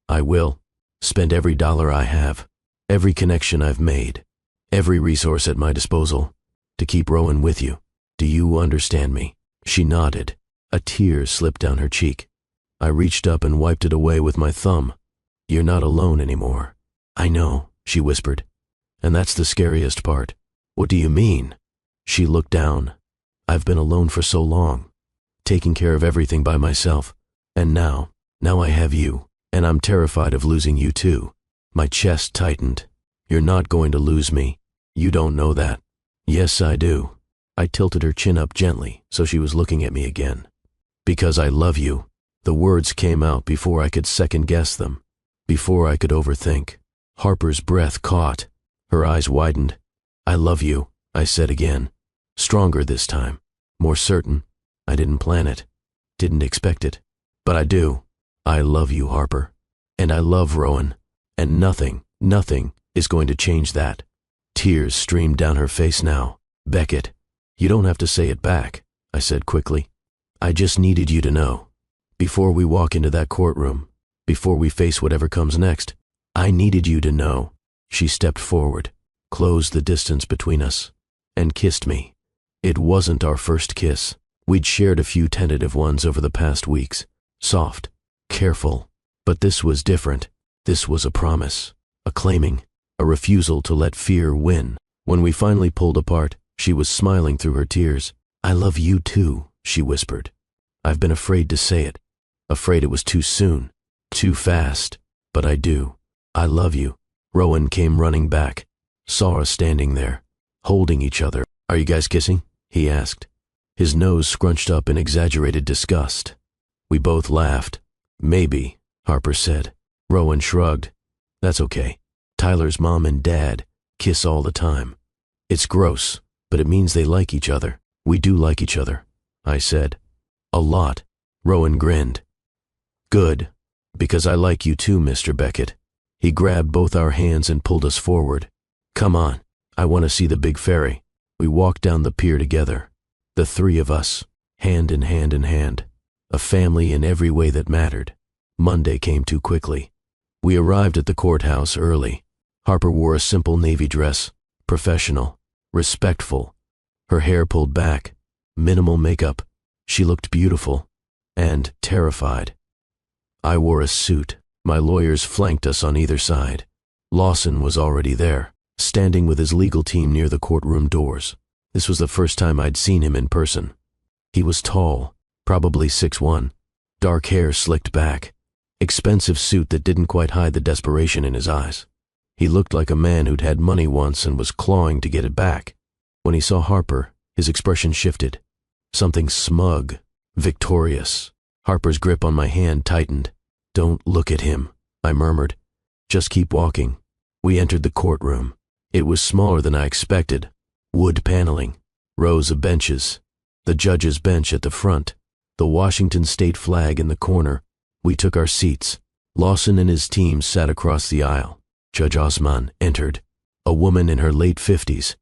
I will. Spend every dollar I have, every connection I've made, every resource at my disposal, to keep Rowan with you. Do you understand me? She nodded. A tear slipped down her cheek. I reached up and wiped it away with my thumb. You're not alone anymore. I know, she whispered. And that's the scariest part. What do you mean? She looked down. I've been alone for so long, taking care of everything by myself. And now I have you, and I'm terrified of losing you too. My chest tightened. You're not going to lose me. You don't know that. Yes, I do. I tilted her chin up gently so she was looking at me again. Because I love you. The words came out before I could second-guess them, before I could overthink. Harper's breath caught. Her eyes widened. I love you, I said again. Stronger this time. More certain. I didn't plan it. Didn't expect it. But I do. I love you, Harper. And I love Rowan. And nothing is going to change that. Tears streamed down her face now. Beckett, you don't have to say it back, I said quickly. I just needed you to know. Before we walk into that courtroom, before we face whatever comes next, I needed you to know. She stepped forward, closed the distance between us, and kissed me. It wasn't our first kiss. We'd shared a few tentative ones over the past weeks. Soft, careful. But this was different. This was a promise, a claiming, a refusal to let fear win. When we finally pulled apart, she was smiling through her tears. I love you too, she whispered. I've been afraid to say it, afraid it was too soon, too fast, but I do. I love you. Rowan came running back, saw us standing there, holding each other. Are you guys kissing? He asked. His nose scrunched up in exaggerated disgust. We both laughed. Maybe, Harper said. Rowan shrugged. That's okay. Tyler's mom and dad kiss all the time. It's gross, but it means they like each other. We do like each other, I said. A lot. Rowan grinned. Good, because I like you too, Mr. Beckett. He grabbed both our hands and pulled us forward. Come on, I want to see the big ferry. We walked down the pier together. The three of us, hand in hand in hand. A family in every way that mattered. Monday came too quickly. We arrived at the courthouse early. Harper wore a simple navy dress, professional, respectful. Her hair pulled back, minimal makeup. She looked beautiful and terrified. I wore a suit. My lawyers flanked us on either side. Lawson was already there, standing with his legal team near the courtroom doors. This was the first time I'd seen him in person. He was tall, probably 6'1", dark hair slicked back, expensive suit that didn't quite hide the desperation in his eyes. He looked like a man who'd had money once and was clawing to get it back. When he saw Harper, his expression shifted. Something smug, victorious. Harper's grip on my hand tightened. Don't look at him, I murmured. Just keep walking. We entered the courtroom. It was smaller than I expected. Wood paneling, rows of benches, the judge's bench at the front, the Washington state flag in the corner. We took our seats. Lawson and his team sat across the aisle. Judge Osman entered, a woman in her late 50s,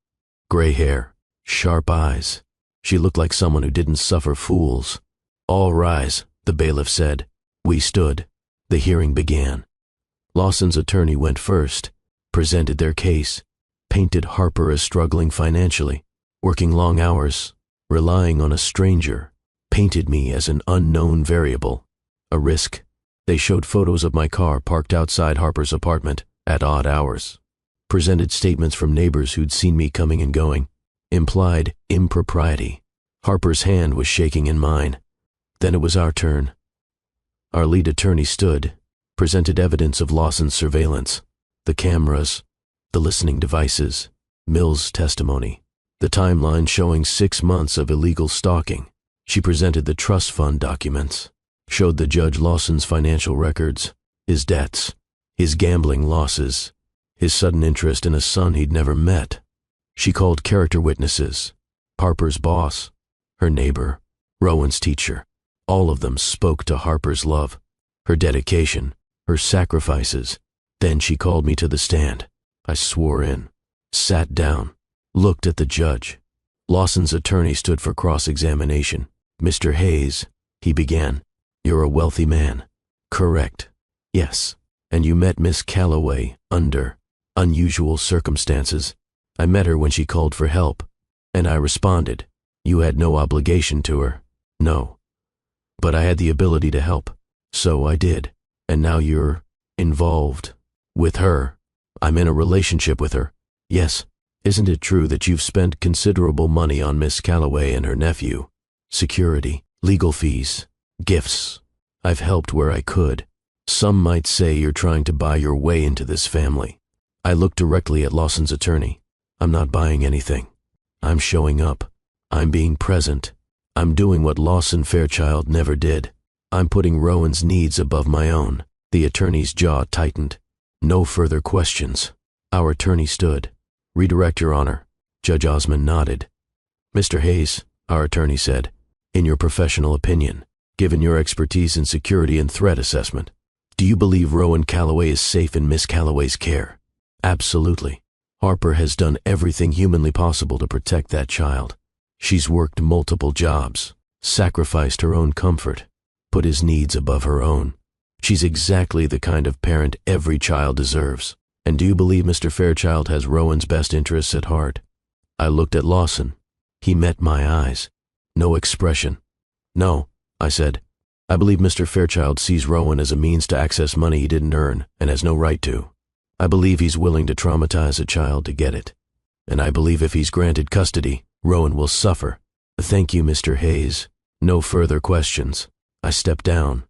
gray hair, sharp eyes. She looked like someone who didn't suffer fools. All rise, the bailiff said. We stood. The hearing began. Lawson's attorney went first, presented their case, painted Harper as struggling financially, working long hours, relying on a stranger, painted me as an unknown variable, a risk. They showed photos of my car parked outside Harper's apartment at odd hours, presented statements from neighbors who'd seen me coming and going, implied impropriety. Harper's hand was shaking in mine. Then it was our turn. Our lead attorney stood, presented evidence of Lawson's surveillance, the cameras, the listening devices, Mill's testimony, the timeline showing 6 months of illegal stalking. She presented the trust fund documents, showed the judge Lawson's financial records, his debts, his gambling losses, his sudden interest in a son he'd never met. She called character witnesses, Harper's boss, her neighbor, Rowan's teacher. All of them spoke to Harper's love, her dedication, her sacrifices. Then she called me to the stand. I swore in, sat down, looked at the judge. Lawson's attorney stood for cross-examination. "Mr. Hayes," he began, "you're a wealthy man." "Correct." "Yes. And you met Miss Calloway under unusual circumstances." "I met her when she called for help, and I responded." "You had no obligation to her." "No. But I had the ability to help, so I did." "And now you're involved with her?" "I'm in a relationship with her." "Yes. Isn't it true that you've spent considerable money on Miss Calloway and her nephew? Security, legal fees, gifts. I've helped where I could. Some might say you're trying to buy your way into this family." I looked directly at Lawson's attorney. "I'm not buying anything. I'm showing up. I'm being present. I'm doing what Lawson Fairchild never did. I'm putting Rowan's needs above my own." The attorney's jaw tightened. "No further questions." Our attorney stood. "Redirect, Your Honor." Judge Osmond nodded. "Mr. Hayes," our attorney said, "in your professional opinion, given your expertise in security and threat assessment, do you believe Rowan Calloway is safe in Miss Calloway's care?" "Absolutely. Harper has done everything humanly possible to protect that child. She's worked multiple jobs, sacrificed her own comfort, put his needs above her own. She's exactly the kind of parent every child deserves. And do you believe Mr. Fairchild has Rowan's best interests at heart?" I looked at Lawson. He met my eyes. No expression. "No," I said. "I believe Mr. Fairchild sees Rowan as a means to access money he didn't earn and has no right to. I believe he's willing to traumatize a child to get it. And I believe if he's granted custody, Rowan will suffer." "Thank you, Mr. Hayes. No further questions." I stepped down,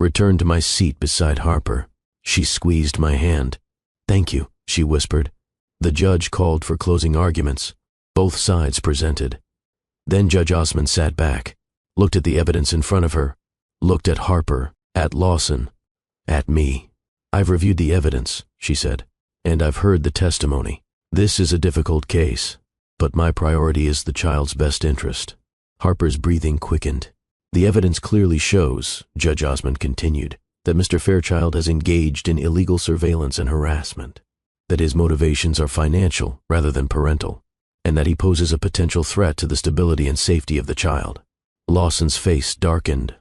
returned to my seat beside Harper. She squeezed my hand. "Thank you," she whispered. The judge called for closing arguments. Both sides presented. Then Judge Osmond sat back, looked at the evidence in front of her, looked at Harper, at Lawson, at me. "I've reviewed the evidence," she said, "and I've heard the testimony. This is a difficult case, but my priority is the child's best interest." Harper's breathing quickened. "The evidence clearly shows," Judge Osmond continued, "that Mr. Fairchild has engaged in illegal surveillance and harassment, that his motivations are financial rather than parental, and that he poses a potential threat to the stability and safety of the child." Lawson's face darkened.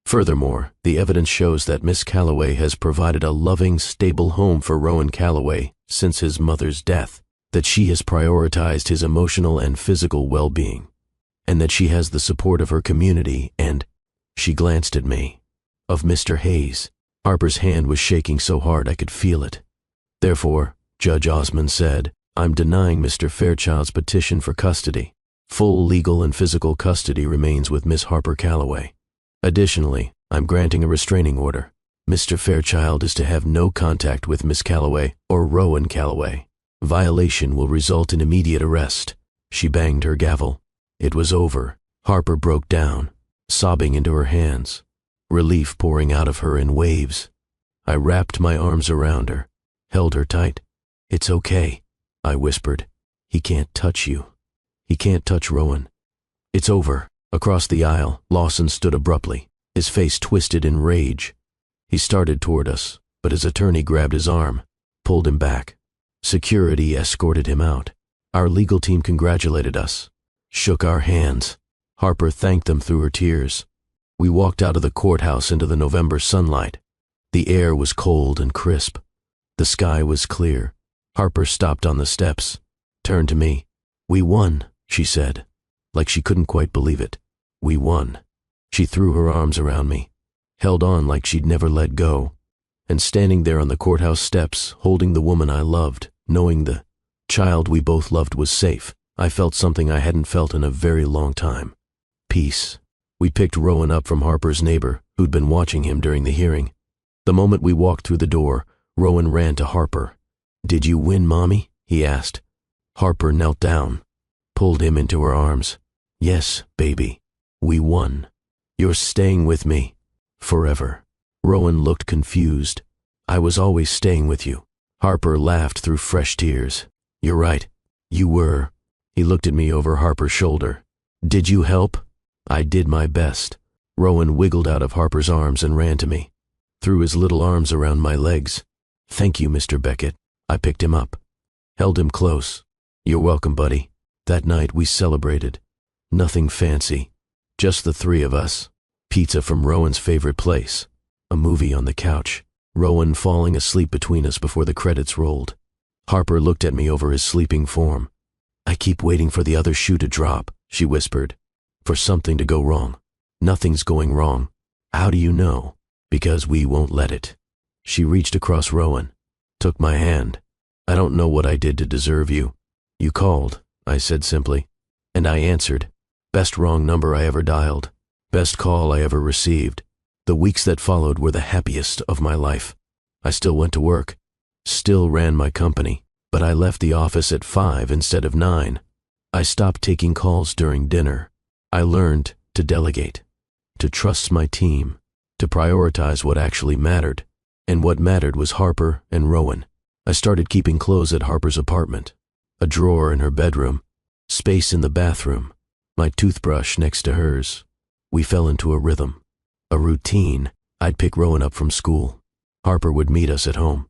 "Furthermore, the evidence shows that Miss Calloway has provided a loving, stable home for Rowan Calloway since his mother's death, that she has prioritized his emotional and physical well-being, and that she has the support of her community and," she glanced at me, "of Mr. Hayes." Harper's hand was shaking so hard I could feel it. "Therefore," Judge Osmond said, "I'm denying Mr. Fairchild's petition for custody. Full legal and physical custody remains with Miss Harper Calloway. Additionally, I'm granting a restraining order. Mr. Fairchild is to have no contact with Miss Calloway or Rowan Calloway. Violation will result in immediate arrest." She banged her gavel. It was over. Harper broke down, sobbing into her hands, relief pouring out of her in waves. I wrapped my arms around her, held her tight. "It's okay," I whispered. "He can't touch you. He can't touch Rowan. It's over." Across the aisle, Lawson stood abruptly, his face twisted in rage. He started toward us, but his attorney grabbed his arm, pulled him back. Security escorted him out. Our legal team congratulated us, shook our hands. Harper thanked them through her tears. We walked out of the courthouse into the November sunlight. The air was cold and crisp. The sky was clear. Harper stopped on the steps, turned to me. "We won," she said, like she couldn't quite believe it. "We won." She threw her arms around me, held on like she'd never let go. And standing there on the courthouse steps, holding the woman I loved, knowing the child we both loved was safe, I felt something I hadn't felt in a very long time. Peace. We picked Rowan up from Harper's neighbor, who'd been watching him during the hearing. The moment we walked through the door, Rowan ran to Harper. "Did you win, Mommy?" he asked. Harper knelt down, pulled him into her arms. "Yes, baby. We won. You're staying with me. Forever." Rowan looked confused. "I was always staying with you." Harper laughed through fresh tears. "You're right. You were." He looked at me over Harper's shoulder. "Did you help?" "I did my best." Rowan wiggled out of Harper's arms and ran to me, threw his little arms around my legs. Thank you, Mr. Beckett. I picked him up, held him close. You're welcome, buddy. That night we celebrated. Nothing fancy, just the three of us. Pizza from Rowan's favorite place. A movie on the couch. Rowan falling asleep between us before the credits rolled. Harper looked at me over his sleeping form. I keep waiting for the other shoe to drop, she whispered. For something to go wrong. Nothing's going wrong. How do you know? Because we won't let it. She reached across Rowan, took my hand. I don't know what I did to deserve you. You called, I said simply, and I answered. Best wrong number I ever dialed. Best call I ever received. The weeks that followed were the happiest of my life. I still went to work, still ran my company, but I left the office at 5 instead of 9. I stopped taking calls during dinner. I learned to delegate, to trust my team, to prioritize what actually mattered. And what mattered was Harper and Rowan. I started keeping clothes at Harper's apartment, a drawer in her bedroom, space in the bathroom, my toothbrush next to hers. We fell into a rhythm, a routine. I'd pick Rowan up from school. Harper would meet us at home.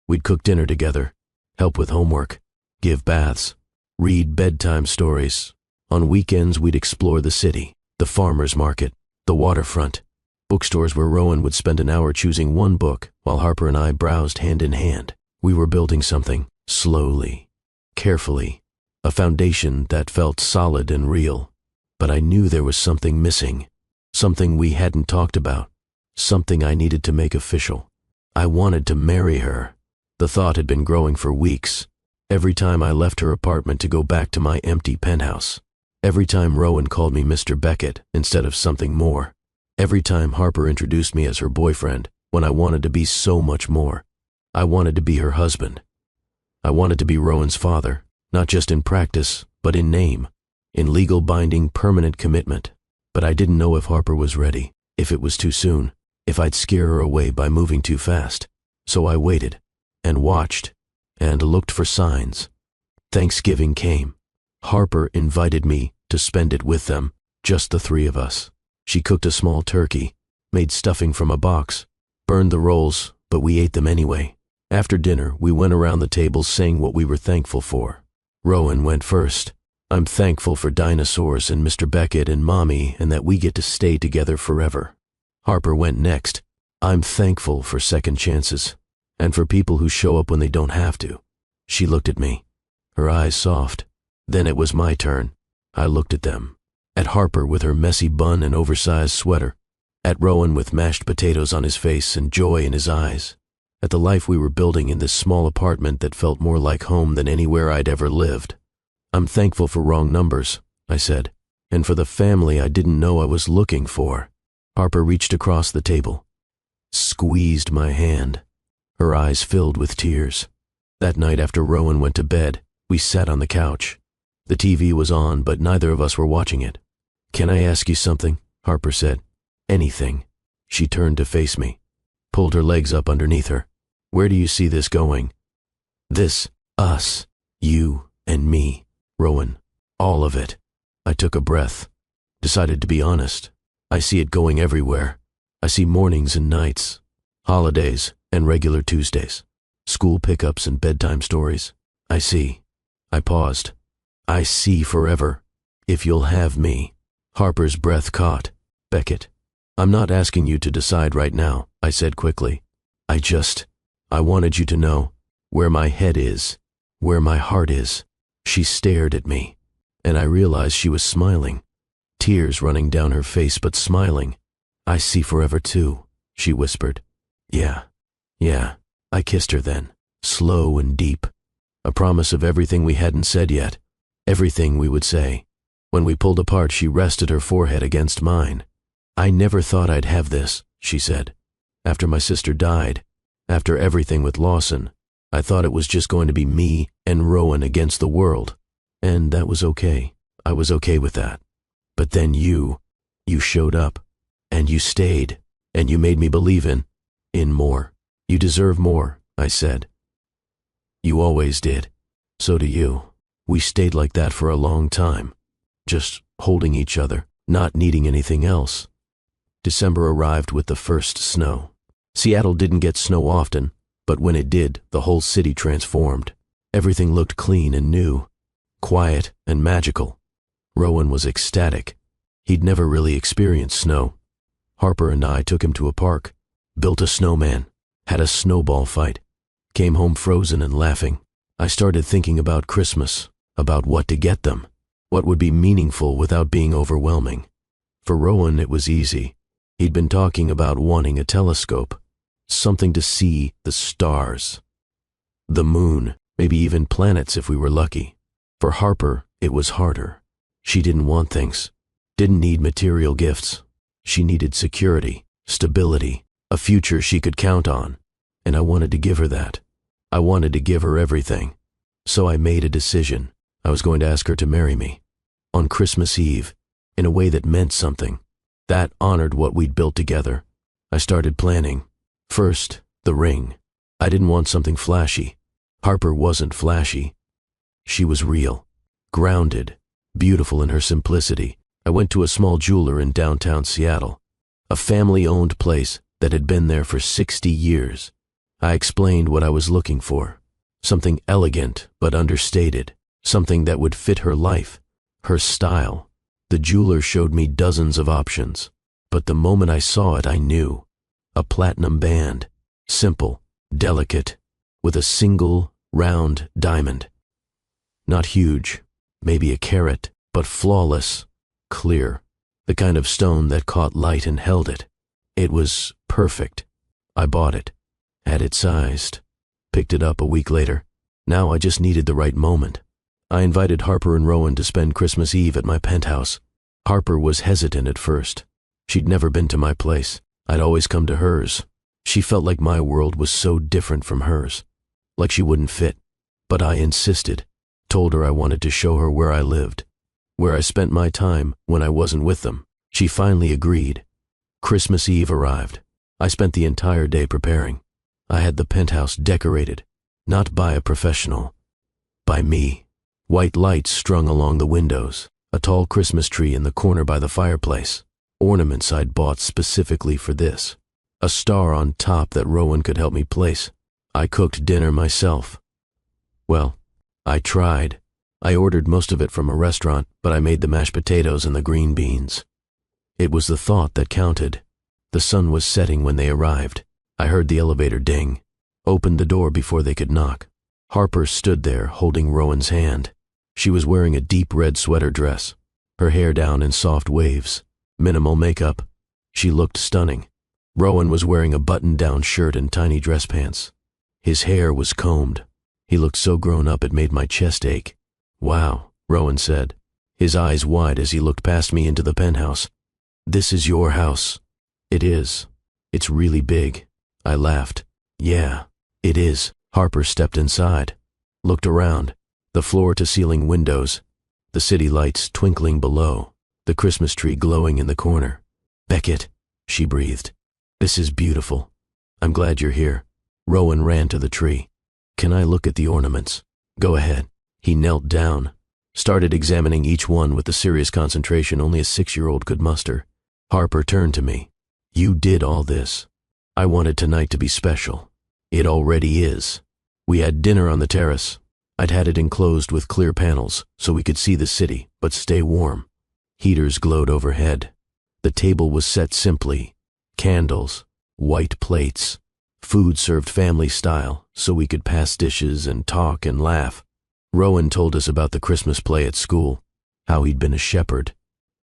We'd cook dinner together, help with homework, give baths, read bedtime stories. On weekends we'd explore the city, the farmer's market, the waterfront, bookstores where Rowan would spend an hour choosing one book while Harper and I browsed hand in hand. We were building something, slowly, carefully, a foundation that felt solid and real. But I knew there was something missing, something we hadn't talked about, something I needed to make official. I wanted to marry her. The thought had been growing for weeks. Every time I left her apartment to go back to my empty penthouse. Every time Rowan called me Mr. Beckett instead of something more. Every time Harper introduced me as her boyfriend when I wanted to be so much more. I wanted to be her husband. I wanted to be Rowan's father, not just in practice, but in name, in legal binding permanent commitment. But I didn't know if Harper was ready, if it was too soon, if I'd scare her away by moving too fast. So I waited, and watched, and looked for signs. Thanksgiving came. Harper invited me to spend it with them, just the three of us. She cooked a small turkey, made stuffing from a box, burned the rolls, but we ate them anyway. After dinner, we went around the table saying what we were thankful for. Rowan went first. I'm thankful for dinosaurs and Mr. Beckett and Mommy and that we get to stay together forever. Harper went next. I'm thankful for second chances and for people who show up when they don't have to. She looked at me, her eyes soft. Then it was my turn. I looked at them. At Harper with her messy bun and oversized sweater. At Rowan with mashed potatoes on his face and joy in his eyes. At the life we were building in this small apartment that felt more like home than anywhere I'd ever lived. I'm thankful for wrong numbers, I said, and for the family I didn't know I was looking for. Harper reached across the table, squeezed my hand. Her eyes filled with tears. That night after Rowan went to bed, we sat on the couch. The TV was on, but neither of us were watching it. Can I ask you something? Harper said. Anything. She turned to face me, pulled her legs up underneath her. Where do you see this going? This, us, you and me, Rowan, all of it. I took a breath, decided to be honest. I see it going everywhere. I see mornings and nights, holidays and regular Tuesdays, school pickups and bedtime stories. I see. I paused. I see forever. If you'll have me. Harper's breath caught. Beckett. I'm not asking you to decide right now, I said quickly. I wanted you to know where my head is, where my heart is. She stared at me, and I realized she was smiling, tears running down her face but smiling. I see forever too, she whispered. Yeah. I kissed her then, slow and deep, a promise of everything we hadn't said yet, everything we would say. When we pulled apart, she rested her forehead against mine. I never thought I'd have this, she said. After my sister died, after everything with Lawson, I thought it was just going to be me and Rowan against the world. And that was okay. I was okay with that. But then you showed up. And you stayed. And you made me believe in more. You deserve more, I said. You always did. So do you. We stayed like that for a long time. Just holding each other, not needing anything else. December arrived with the first snow. Seattle didn't get snow often, But when it did, the whole city transformed. Everything looked clean and new, quiet and magical. Rowan was ecstatic. He'd never really experienced snow. Harper and I took him to a park, built a snowman, had a snowball fight, came home frozen and laughing. I started thinking about Christmas, about what to get them, what would be meaningful without being overwhelming. For Rowan, it was easy. He'd been talking about wanting a telescope, something to see the stars, the moon, maybe even planets if we were lucky. For Harper, it was harder. She didn't want things, didn't need material gifts. She needed security, stability, a future she could count on. And I wanted to give her that. I wanted to give her everything. So I made a decision. I was going to ask her to marry me. On Christmas Eve, in a way that meant something. That honored what we'd built together. I started planning. First, the ring. I didn't want something flashy. Harper wasn't flashy. She was real, grounded, beautiful in her simplicity. I went to a small jeweler in downtown Seattle, a family-owned place that had been there for 60 years. I explained what I was looking for, something elegant but understated, something that would fit her life, her style. The jeweler showed me dozens of options, but the moment I saw it, I knew. A platinum band, simple, delicate, with a single, round diamond. Not huge, maybe a carat, but flawless, clear, the kind of stone that caught light and held it. It was perfect. I bought it, had it sized, picked it up a week later. Now I just needed the right moment. I invited Harper and Rowan to spend Christmas Eve at my penthouse. Harper was hesitant at first. She'd never been to my place. I'd always come to hers. She felt like my world was so different from hers, like she wouldn't fit. But I insisted, told her I wanted to show her where I lived, where I spent my time when I wasn't with them. She finally agreed. Christmas Eve arrived. I spent the entire day preparing. I had the penthouse decorated, not by a professional, by me. White lights strung along the windows, a tall Christmas tree in the corner by the fireplace, ornaments I'd bought specifically for this, a star on top that Rowan could help me place. I cooked dinner myself. Well, I tried. I ordered most of it from a restaurant, but I made the mashed potatoes and the green beans. It was the thought that counted. The sun was setting when they arrived. I heard the elevator ding, opened the door before they could knock. Harper stood there holding Rowan's hand. She was wearing a deep red sweater dress, her hair down in soft waves, minimal makeup. She looked stunning. Rowan was wearing a button-down shirt and tiny dress pants. His hair was combed. He looked so grown up it made my chest ache. "Wow," Rowan said, his eyes wide as he looked past me into the penthouse. "This is your house." "It is. It's really big." I laughed. "Yeah, it is." Harper stepped inside, looked around, the floor-to-ceiling windows, the city lights twinkling below, the Christmas tree glowing in the corner. "Beckett," she breathed. "This is beautiful. I'm glad you're here." Rowan ran to the tree. "Can I look at the ornaments?" "Go ahead." He knelt down, started examining each one with the serious concentration only a 6-year-old could muster. Harper turned to me. "You did all this. I wanted tonight to be special. It already is." We had dinner on the terrace. I'd had it enclosed with clear panels so we could see the city but stay warm. Heaters glowed overhead. The table was set simply. Candles, white plates, food served family style so we could pass dishes and talk and laugh. Rowan told us about the Christmas play at school, how he'd been a shepherd,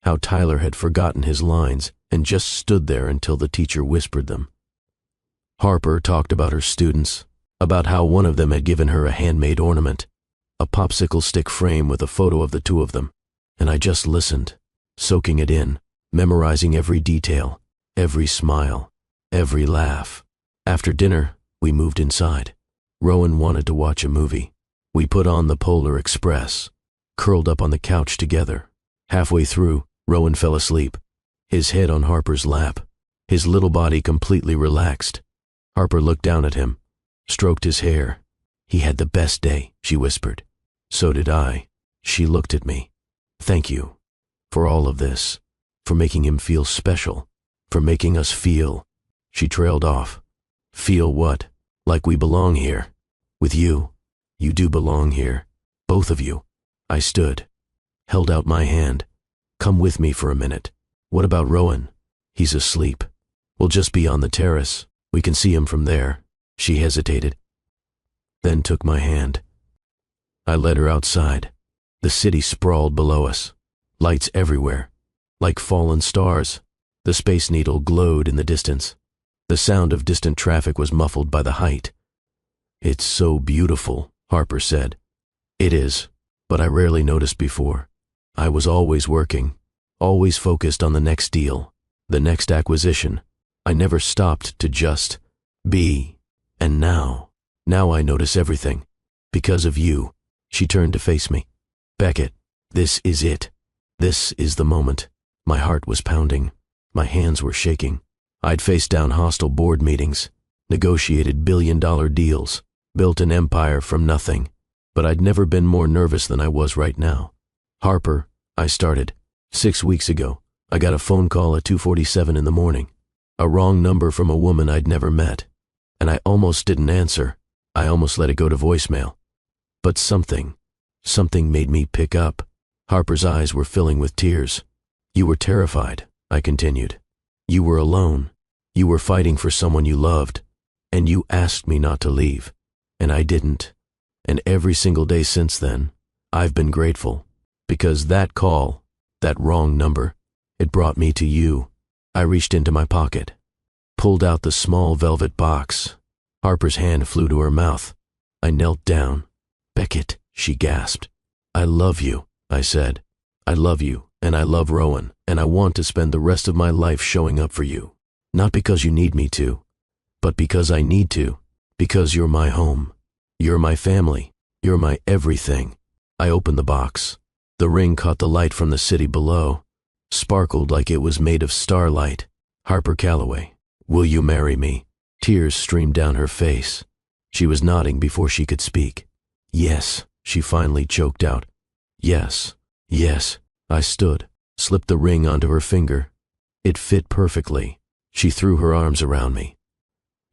how Tyler had forgotten his lines and just stood there until the teacher whispered them. Harper talked about her students, about how one of them had given her a handmade ornament, a popsicle stick frame with a photo of the two of them, and I just listened, soaking it in, memorizing every detail, every smile, every laugh. After dinner, we moved inside. Rowan wanted to watch a movie. We put on the Polar Express, curled up on the couch together. Halfway through, Rowan fell asleep, his head on Harper's lap, his little body completely relaxed. Harper looked down at him, stroked his hair. "He had the best day," she whispered. "So did I." She looked at me. "Thank you for all of this, for making him feel special, for making us feel." She trailed off. "Feel what?" Like we belong here. With you. You do belong here. Both of you. I stood. Held out my hand. Come with me for a minute. What about Rowan? He's asleep. We'll just be on the terrace. We can see him from there. She hesitated. Then took my hand. I led her outside. The city sprawled below us. Lights everywhere. Like fallen stars. The Space Needle glowed in the distance. The sound of distant traffic was muffled by the height. It's so beautiful, Harper said. It is, but I rarely noticed before. I was always working, always focused on the next deal, the next acquisition. I never stopped to just be. And now I notice everything. Because of you. She turned to face me. Beckett, this is it. This is the moment. My heart was pounding. My hands were shaking. I'd faced down hostile board meetings, negotiated billion-dollar deals, built an empire from nothing, but I'd never been more nervous than I was right now. Harper, I started. 6 weeks ago, I got a phone call at 2:47 in the morning. A wrong number from a woman I'd never met. And I almost didn't answer. I almost let it go to voicemail. But something made me pick up. Harper's eyes were filling with tears. You were terrified, I continued. You were alone. You were fighting for someone you loved. And you asked me not to leave. And I didn't. And every single day since then, I've been grateful. Because that call, that wrong number, it brought me to you. I reached into my pocket, pulled out the small velvet box. Harper's hand flew to her mouth. I knelt down. Beckett, she gasped. I love you, I said. I love you, and I love Rowan, and I want to spend the rest of my life showing up for you. Not because you need me to, but because I need to. Because you're my home. You're my family. You're my everything. I opened the box. The ring caught the light from the city below, sparkled like it was made of starlight. Harper Calloway, will you marry me? Tears streamed down her face. She was nodding before she could speak. Yes, she finally choked out. Yes, yes. I stood, slipped the ring onto her finger. It fit perfectly. She threw her arms around me.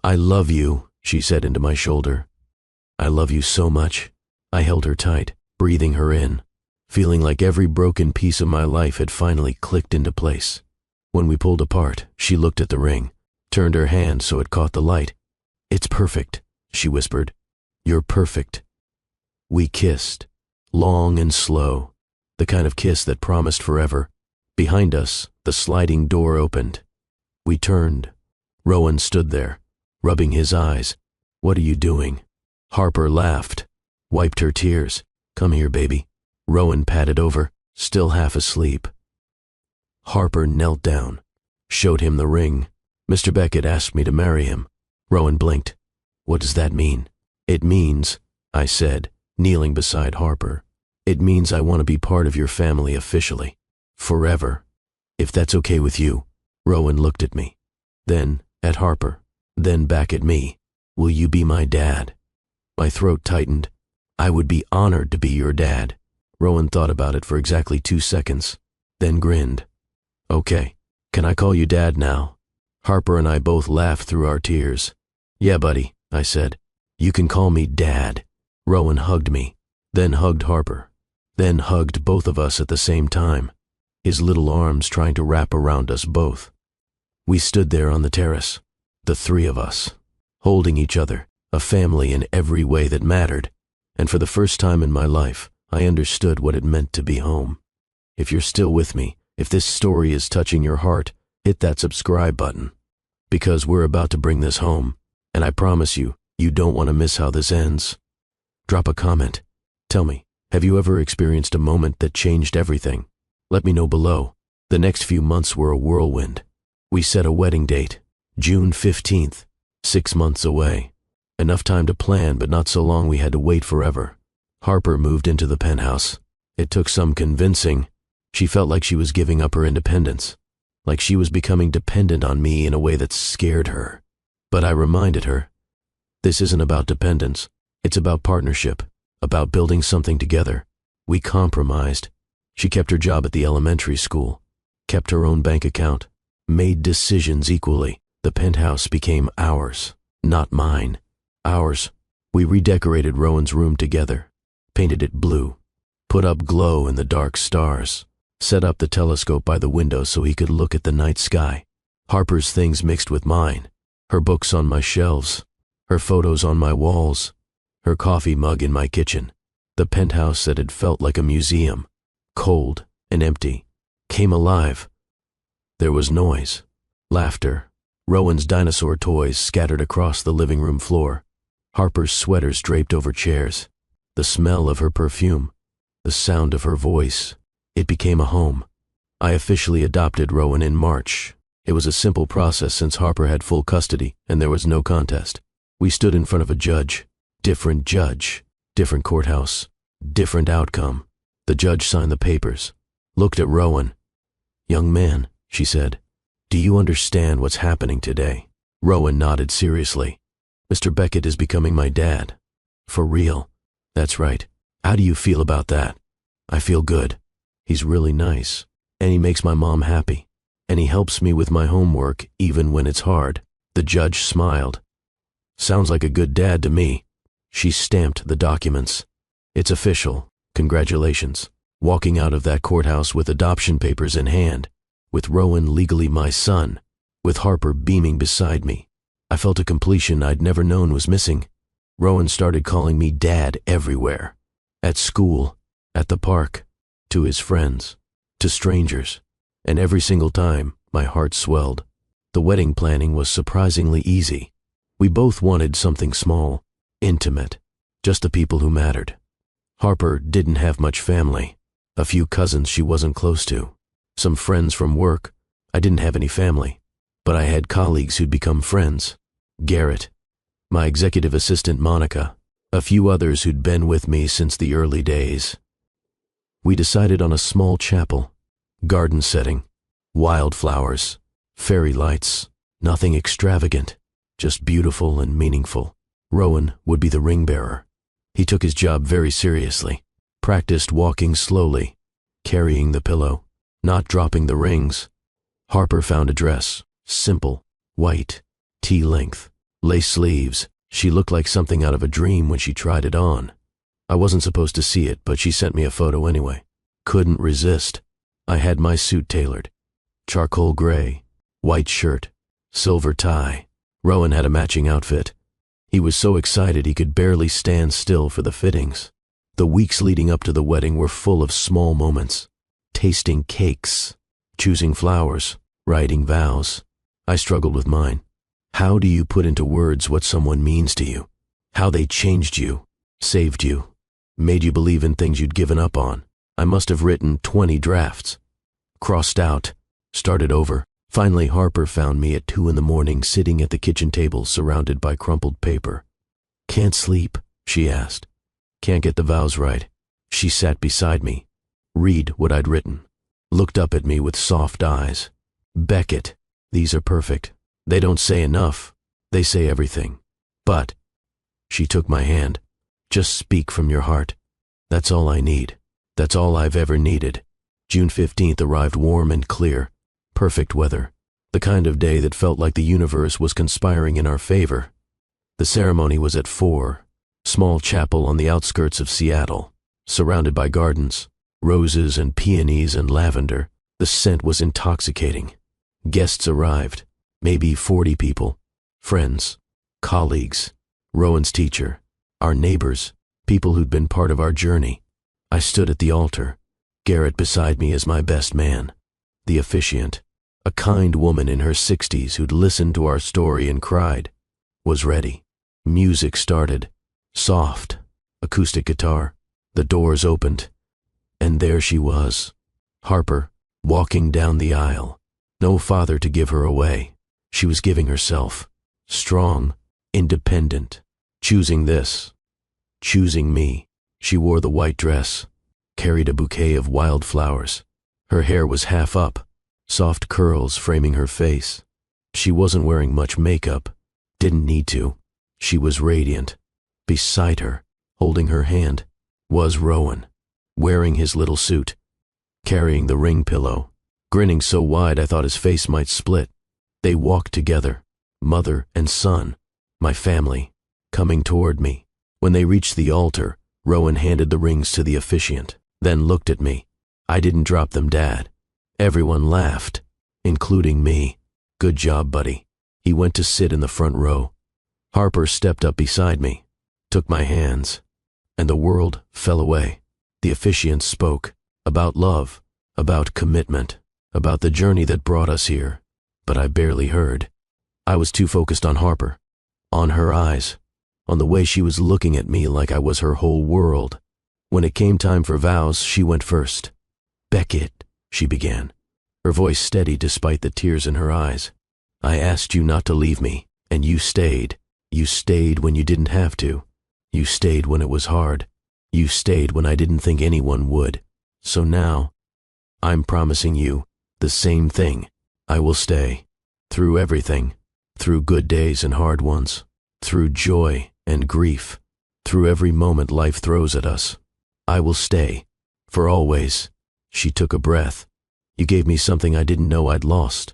I love you, she said into my shoulder. I love you so much. I held her tight, breathing her in, feeling like every broken piece of my life had finally clicked into place. When we pulled apart, she looked at the ring, turned her hand so it caught the light. It's perfect, she whispered. You're perfect. We kissed, long and slow, the kind of kiss that promised forever. Behind us, the sliding door opened. We turned. Rowan stood there, rubbing his eyes. What are you doing? Harper laughed, wiped her tears. Come here, baby. Rowan patted over, still half asleep. Harper knelt down, showed him the ring. Mr. Beckett asked me to marry him. Rowan blinked. What does that mean? It means, I said, kneeling beside Harper. It means I want to be part of your family officially. Forever. If that's okay with you. Rowan looked at me. Then at Harper. Then back at me. Will you be my dad? My throat tightened. I would be honored to be your dad. Rowan thought about it for exactly 2 seconds, then grinned. Okay, can I call you Dad now? Harper and I both laughed through our tears. Yeah, buddy, I said. You can call me Dad. Rowan hugged me, then hugged Harper, then hugged both of us at the same time, his little arms trying to wrap around us both. We stood there on the terrace, the three of us, holding each other, a family in every way that mattered, and for the first time in my life, I understood what it meant to be home. If you're still with me, if this story is touching your heart, hit that subscribe button. Because we're about to bring this home, and I promise you, you don't want to miss how this ends. Drop a comment. Tell me, have you ever experienced a moment that changed everything? Let me know below. The next few months were a whirlwind. We set a wedding date, June 15th, 6 months away. Enough time to plan, but not so long we had to wait forever. Harper moved into the penthouse. It took some convincing. She felt like she was giving up her independence, like she was becoming dependent on me in a way that scared her. But I reminded her, this isn't about dependence. It's about partnership, about building something together. We compromised. She kept her job at the elementary school, kept her own bank account, made decisions equally. The penthouse became ours, not mine. Ours. We redecorated Rowan's room together, painted it blue, put up glow in the dark stars, set up the telescope by the window so he could look at the night sky. Harper's things mixed with mine, her books on my shelves, her photos on my walls, her coffee mug in my kitchen. The penthouse that had felt like a museum, cold and empty, came alive. There was noise, laughter, Rowan's dinosaur toys scattered across the living room floor, Harper's sweaters draped over chairs, the smell of her perfume, the sound of her voice. It became a home. I officially adopted Rowan in March. It was a simple process since Harper had full custody and there was no contest. We stood in front of a judge, different courthouse, different outcome. The judge signed the papers, looked at Rowan. "Young man," she said, "do you understand what's happening today?" Rowan nodded seriously. "Mr. Beckett is becoming my dad. For real." "That's right. How do you feel about that?" "I feel good. He's really nice, and he makes my mom happy, and he helps me with my homework even when it's hard." The judge smiled. "Sounds like a good dad to me." She stamped the documents. "It's official. Congratulations." Walking out of that courthouse with adoption papers in hand, with Rowan legally my son, with Harper beaming beside me, I felt a completion I'd never known was missing. Rowan started calling me Dad everywhere. At school, at the park, to his friends, to strangers, and every single time, my heart swelled. The wedding planning was surprisingly easy. We both wanted something small, intimate, just the people who mattered. Harper didn't have much family, a few cousins she wasn't close to, some friends from work. I didn't have any family, but I had colleagues who'd become friends. Garrett, my executive assistant Monica, a few others who'd been with me since the early days. We decided on a small chapel, garden setting, wildflowers, fairy lights, nothing extravagant, just beautiful and meaningful. Rowan would be the ring bearer. He took his job very seriously, practiced walking slowly, carrying the pillow, not dropping the rings. Harper found a dress, simple, white, tea-length, lace sleeves. She looked like something out of a dream when she tried it on. I wasn't supposed to see it, but she sent me a photo anyway. Couldn't resist. I had my suit tailored. Charcoal gray, white shirt, silver tie. Rowan had a matching outfit. He was so excited he could barely stand still for the fittings. The weeks leading up to the wedding were full of small moments. Tasting cakes, choosing flowers, writing vows. I struggled with mine. How do you put into words what someone means to you? How they changed you, saved you, made you believe in things you'd given up on. I must have written 20 drafts. Crossed out, started over. Finally, Harper found me at 2 a.m. sitting at the kitchen table surrounded by crumpled paper. "Can't sleep?" she asked. "Can't get the vows right." She sat beside me, read what I'd written, looked up at me with soft eyes. "Beckett, these are perfect. They don't say enough. They say everything. But," she took my hand, "just speak from your heart. That's all I need. That's all I've ever needed." June 15th arrived warm and clear. Perfect weather, the kind of day that felt like the universe was conspiring in our favor. The ceremony was at 4, small chapel on the outskirts of Seattle, surrounded by gardens, roses and peonies and lavender. The scent was intoxicating. Guests arrived, maybe 40 people, friends, colleagues, Rowan's teacher, our neighbors, people who'd been part of our journey. I stood at the altar, Garrett beside me as my best man. The officiant, a kind woman in her 60s who'd listened to our story and cried, was ready. Music started, soft, acoustic guitar. The doors opened, and there she was, Harper, walking down the aisle. No father to give her away. She was giving herself, strong, independent, choosing this, choosing me. She wore the white dress, carried a bouquet of wildflowers. Her hair was half up, soft curls framing her face. She wasn't wearing much makeup, didn't need to. She was radiant. Beside her, holding her hand, was Rowan, wearing his little suit, carrying the ring pillow, grinning so wide I thought his face might split. They walked together, mother and son, my family. coming toward me. When they reached the altar, Rowan handed the rings to the officiant, then looked at me. I didn't drop them, Dad. Everyone laughed, including me. Good job, buddy. He went to sit in the front row. Harper stepped up beside me, took my hands, and the world fell away. The officiant spoke about love, about commitment, about the journey that brought us here, but I barely heard. I was too focused on Harper, on her eyes, on the way she was looking at me like I was her whole world. When it came time for vows, she went first. "Beckett," she began, her voice steady despite the tears in her eyes. "I asked you not to leave me, and you stayed. You stayed when you didn't have to. You stayed when it was hard. You stayed when I didn't think anyone would. So now, I'm promising you the same thing. I will stay. Through everything. Through good days and hard ones. Through joy and grief. Through every moment life throws at us. I will stay. For always." She took a breath. "You gave me something I didn't know I'd lost.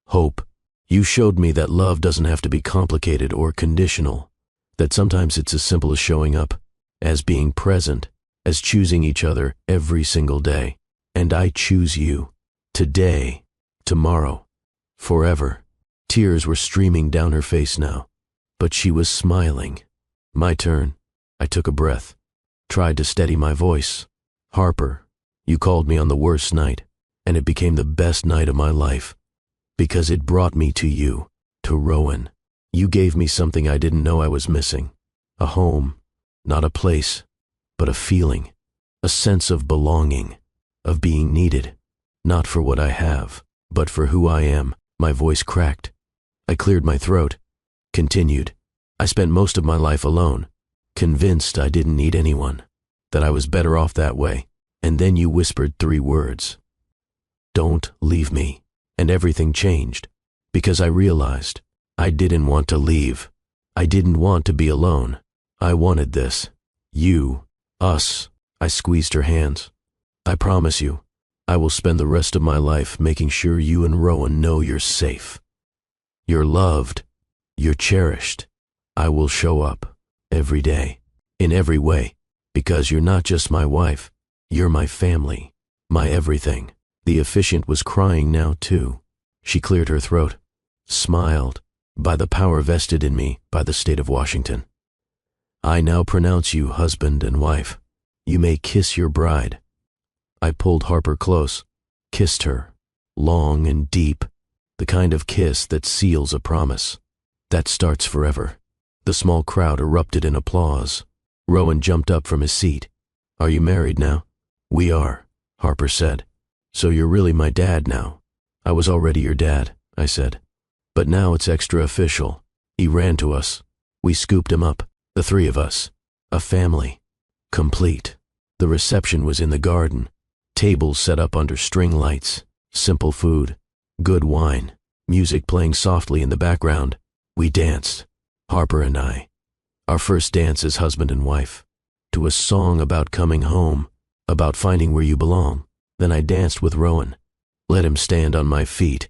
Hope. You showed me that love doesn't have to be complicated or conditional. That sometimes it's as simple as showing up, as being present, as choosing each other every single day. And I choose you. Today, tomorrow, forever." Tears were streaming down her face now, but she was smiling. My turn. I took a breath, tried to steady my voice. "Harper, you called me on the worst night, and it became the best night of my life. Because it brought me to you, to Rowan. You gave me something I didn't know I was missing. A home, not a place, but a feeling, a sense of belonging, of being needed. Not for what I have, but for who I am." My voice cracked. I cleared my throat, continued. "I spent most of my life alone, convinced I didn't need anyone, that I was better off that way. And then you whispered 3 words. Don't leave me. And everything changed, because I realized I didn't want to leave. I didn't want to be alone. I wanted this. You, us." I squeezed her hands. "I promise you, I will spend the rest of my life making sure you and Rowan know you're safe. You're loved. You're cherished. I will show up every day, in every way, because you're not just my wife. You're my family, my everything." The officiant was crying now too. She cleared her throat, smiled. "By the power vested in me by the state of Washington, I now pronounce you husband and wife. You may kiss your bride." I pulled Harper close, kissed her, long and deep, the kind of kiss that seals a promise, that starts forever. The small crowd erupted in applause. Rowan jumped up from his seat. "Are you married now?" "We are," Harper said. "So you're really my dad now." "I was already your dad," I said. "But now it's extra official." He ran to us. We scooped him up, the 3 of us. A family. Complete. The reception was in the garden. Tables set up under string lights. Simple food. Good wine. Music playing softly in the background. We danced. Harper and I. Our first dance as husband and wife. To a song about coming home. About finding where you belong. Then I danced with Rowan, let him stand on my feet,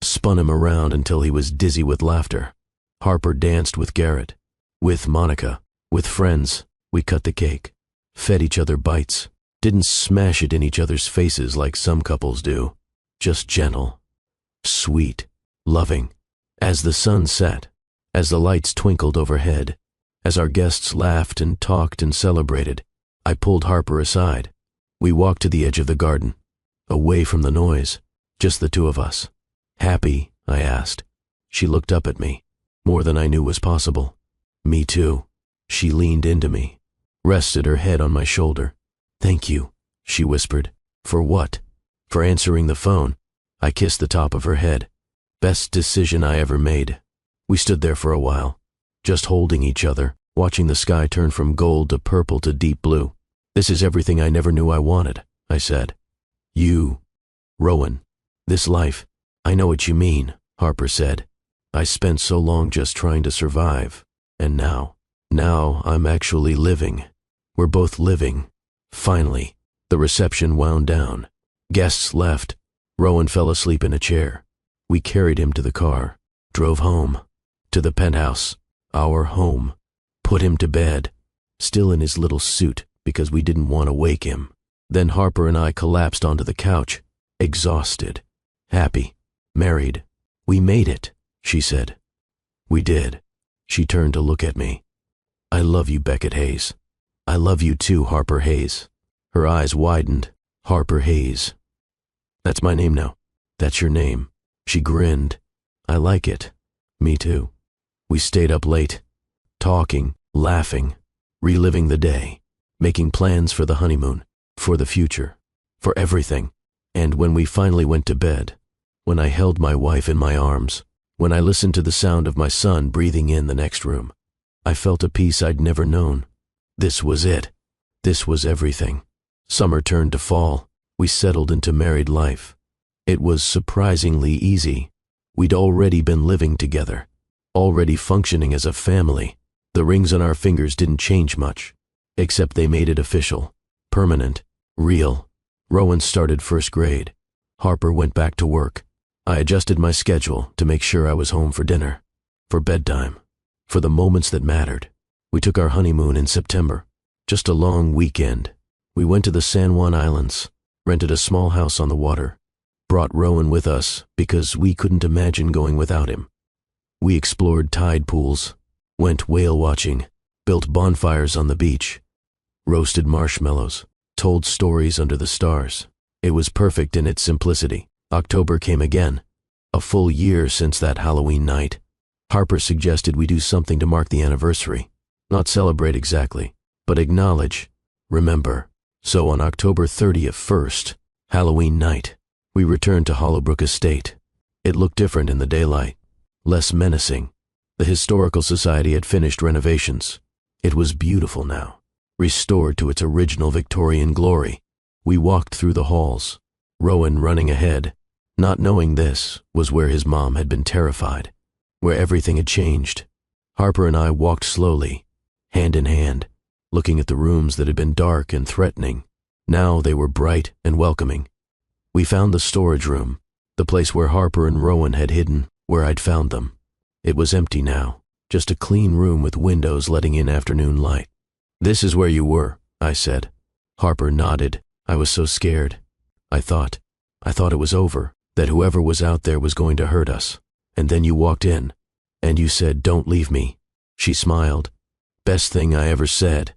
spun him around until he was dizzy with laughter. Harper danced with Garrett, with Monica, with friends. We cut the cake, fed each other bites, didn't smash it in each other's faces like some couples do, just gentle, sweet, loving. As the sun set, as the lights twinkled overhead, as our guests laughed and talked and celebrated, I pulled Harper aside. We walked to the edge of the garden, away from the noise, just the 2 of us. "Happy?" I asked. She looked up at me, more than I knew was possible. "Me too." She leaned into me, rested her head on my shoulder. "Thank you," she whispered. "For what?" "For answering the phone." I kissed the top of her head. "Best decision I ever made." We stood there for a while, just holding each other, watching the sky turn from gold to purple to deep blue. "This is everything I never knew I wanted," I said. "You, Rowan, this life." "I know what you mean," Harper said. "I spent so long just trying to survive, and now I'm actually living. We're both living. Finally." The reception wound down. Guests left. Rowan fell asleep in a chair. We carried him to the car, drove home, to the penthouse, our home. put him to bed, still in his little suit because we didn't want to wake him. Then Harper and I collapsed onto the couch, exhausted, happy, married. We made it, she said. We did. She turned to look at me. I love you, Beckett Hayes. I love you too, Harper Hayes. Her eyes widened. Harper Hayes. That's my name now. That's your name. She grinned. I like it. Me too. We stayed up late, talking, laughing, reliving the day, making plans for the honeymoon, for the future, for everything. And when we finally went to bed, when I held my wife in my arms, when I listened to the sound of my son breathing in the next room, I felt a peace I'd never known. This was it. This was everything. Summer turned to fall. We settled into married life. It was surprisingly easy. We'd already been living together, already functioning as a family. The rings on our fingers didn't change much, except they made it official, permanent, real. Rowan started first grade. Harper went back to work. I adjusted my schedule to make sure I was home for dinner, for bedtime, for the moments that mattered. We took our honeymoon in September, just a long weekend. We went to the San Juan Islands, rented a small house on the water, brought Rowan with us because we couldn't imagine going without him. We explored tide pools, went whale watching, built bonfires on the beach, roasted marshmallows, told stories under the stars. It was perfect in its simplicity. October came again, a full year since that Halloween night. Harper suggested we do something to mark the anniversary. Not celebrate exactly, but acknowledge, remember. So on October 30th, 1st, Halloween night, we returned to Hollowbrook Estate. It looked different in the daylight, less menacing. The Historical Society had finished renovations. It was beautiful now, restored to its original Victorian glory. We walked through the halls, Rowan running ahead. Not knowing this was where his mom had been terrified, where everything had changed. Harper and I walked slowly, hand in hand, looking at the rooms that had been dark and threatening. Now they were bright and welcoming. We found the storage room, the place where Harper and Rowan had hidden, where I'd found them. It was empty now, just a clean room with windows letting in afternoon light. This is where you were, I said. Harper nodded. I was so scared. I thought it was over, that whoever was out there was going to hurt us. And then you walked in, and you said, "Don't leave me." She smiled. Best thing I ever said.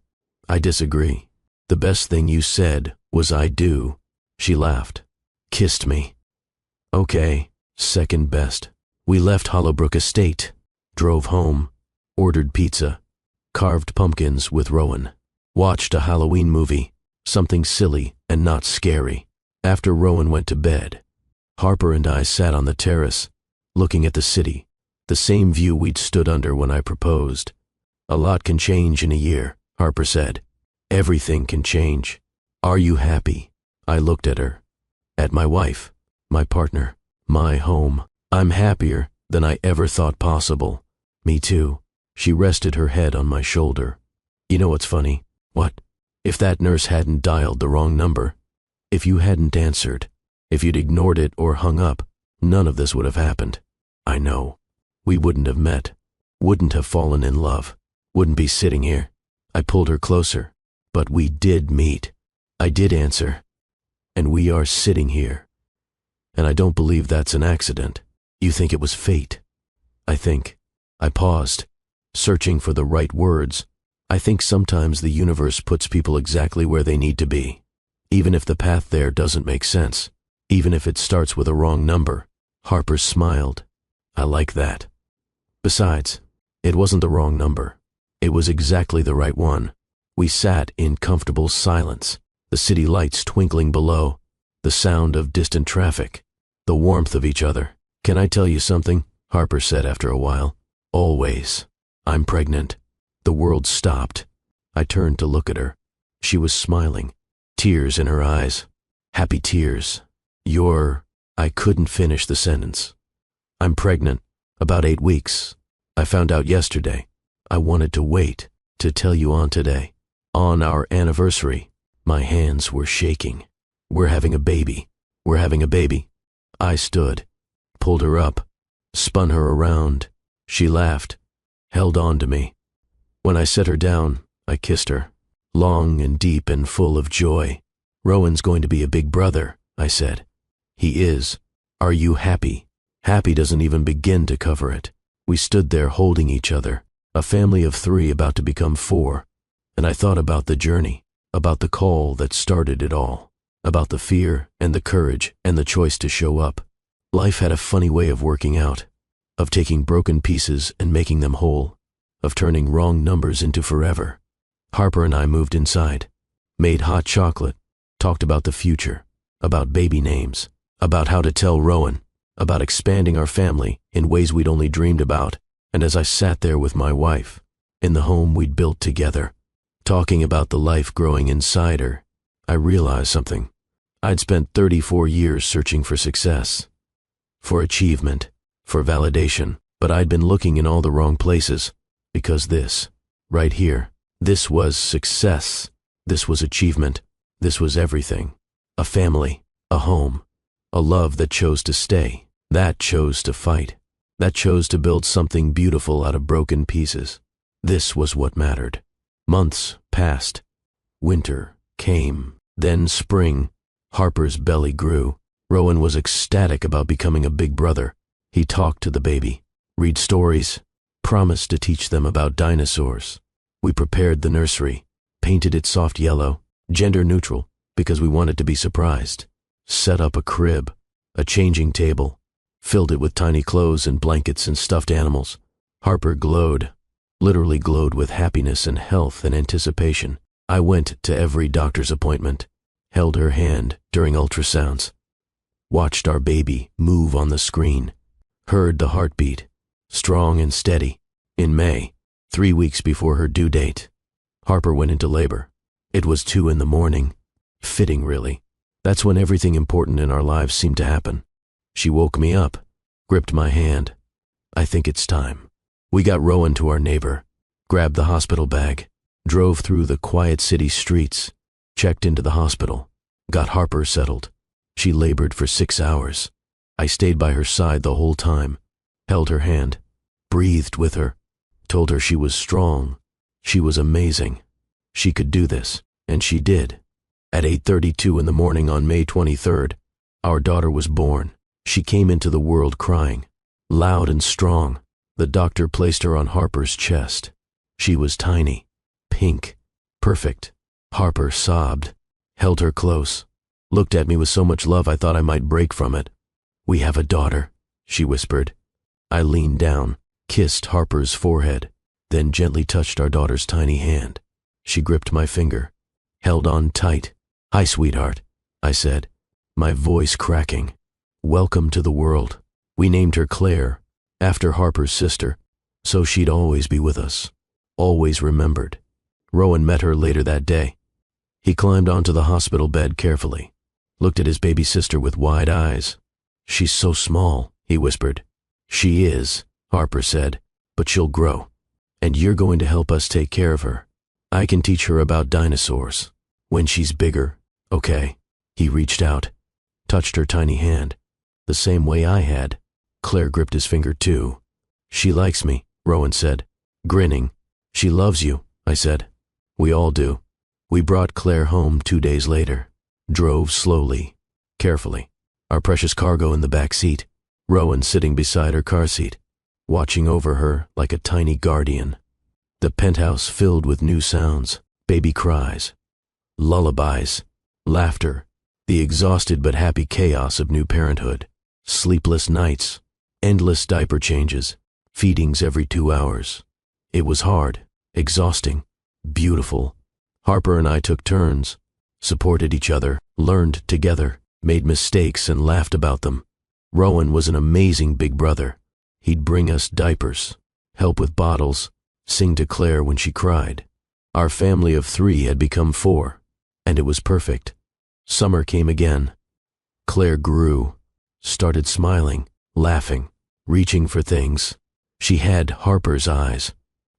I disagree. The best thing you said was "I do." She laughed. Kissed me. Okay, second best. We left Hollowbrook Estate, drove home, ordered pizza, carved pumpkins with Rowan, watched a Halloween movie, something silly and not scary. After Rowan went to bed, Harper and I sat on the terrace, looking at the city, the same view we'd stood under when I proposed. A lot can change in a year, Harper said. Everything can change. Are you happy? I looked at her, at my wife, my partner, my home. I'm happier than I ever thought possible. Me too. She rested her head on my shoulder. You know what's funny? What? If that nurse hadn't dialed the wrong number, if you hadn't answered, if you'd ignored it or hung up, none of this would have happened. I know. We wouldn't have met, wouldn't have fallen in love, wouldn't be sitting here. I pulled her closer, but we did meet. I did answer, and we are sitting here. And I don't believe that's an accident. You think it was fate? I paused, searching for the right words. I think sometimes the universe puts people exactly where they need to be, even if the path there doesn't make sense, even if it starts with a wrong number. Harper smiled. I like that. Besides, it wasn't the wrong number. It was exactly the right one. We sat in comfortable silence, the city lights twinkling below, the sound of distant traffic, the warmth of each other. Can I tell you something? Harper said after a while. Always. I'm pregnant. The world stopped. I turned to look at her. She was smiling, tears in her eyes. Happy tears. I couldn't finish the sentence. I'm pregnant. About 8 weeks. I found out yesterday. I wanted to wait to tell you on today. On our anniversary. My hands were shaking. We're having a baby. We're having a baby. I stood, pulled her up, spun her around. She laughed, held on to me. When I set her down, I kissed her, long and deep and full of joy. Rowan's going to be a big brother, I said. He is. Are you happy? Happy doesn't even begin to cover it. We stood there holding each other, a family of 3 about to become 4, and I thought about the journey, about the call that started it all, about the fear and the courage and the choice to show up. Life had a funny way of working out, of taking broken pieces and making them whole, of turning wrong numbers into forever. Harper and I moved inside, made hot chocolate, talked about the future, about baby names, about how to tell Rowan, about expanding our family in ways we'd only dreamed about. And as I sat there with my wife, in the home we'd built together, talking about the life growing inside her, I realized something. I'd spent 34 years searching for success, for achievement, for validation, but I'd been looking in all the wrong places, because this, right here, this was success, this was achievement, this was everything. A family, a home, a love that chose to stay, that chose to fight, that chose to build something beautiful out of broken pieces. This was what mattered. Months passed. Winter came, then spring. Harper's belly grew. Rowan was ecstatic about becoming a big brother. He talked to the baby, read stories, promised to teach them about dinosaurs. We prepared the nursery, painted it soft yellow, gender neutral, because we wanted to be surprised. Set up a crib, a changing table, filled it with tiny clothes and blankets and stuffed animals. Harper glowed, literally glowed with happiness and health and anticipation. I went to every doctor's appointment, held her hand during ultrasounds, watched our baby move on the screen, heard the heartbeat, strong and steady. In May, 3 weeks before her due date, Harper went into labor. It was 2 a.m, fitting really. That's when everything important in our lives seemed to happen. She woke me up, gripped my hand. I think it's time. We got Rowan to our neighbor, grabbed the hospital bag, drove through the quiet city streets, checked into the hospital, got Harper settled. She labored for 6 hours. I stayed by her side the whole time, held her hand, breathed with her, told her she was strong, she was amazing. She could do this, and she did. At 8:32 a.m. on May 23rd, our daughter was born. She came into the world crying, loud and strong. The doctor placed her on Harper's chest. She was tiny, pink, perfect. Harper sobbed, held her close, looked at me with so much love I thought I might break from it. "We have a daughter," she whispered. I leaned down, kissed Harper's forehead, then gently touched our daughter's tiny hand. She gripped my finger, held on tight. "Hi, sweetheart," I said, my voice cracking. "Welcome to the world." We named her Claire, after Harper's sister, so she'd always be with us, always remembered. Rowan met her later that day. He climbed onto the hospital bed carefully, looked at his baby sister with wide eyes. "She's so small," he whispered. "She is," Harper said, "but she'll grow, and you're going to help us take care of her. I can teach her about dinosaurs. When she's bigger, okay?" He reached out, touched her tiny hand, the same way I had. Claire gripped his finger too. "She likes me," Rowan said, grinning. "She loves you," I said. "We all do." We brought Claire home 2 days later, drove slowly, carefully, our precious cargo in the back seat, Rowan sitting beside her car seat, watching over her like a tiny guardian. The penthouse filled with new sounds, baby cries, lullabies, laughter, the exhausted but happy chaos of new parenthood, sleepless nights, endless diaper changes, feedings every 2 hours. It was hard, exhausting, beautiful. Harper and I took turns, supported each other, learned together, made mistakes and laughed about them. Rowan was an amazing big brother. He'd bring us diapers, help with bottles, sing to Claire when she cried. Our family of 3 had become 4, and it was perfect. Summer came again. Claire grew, started smiling, laughing, reaching for things. She had Harper's eyes,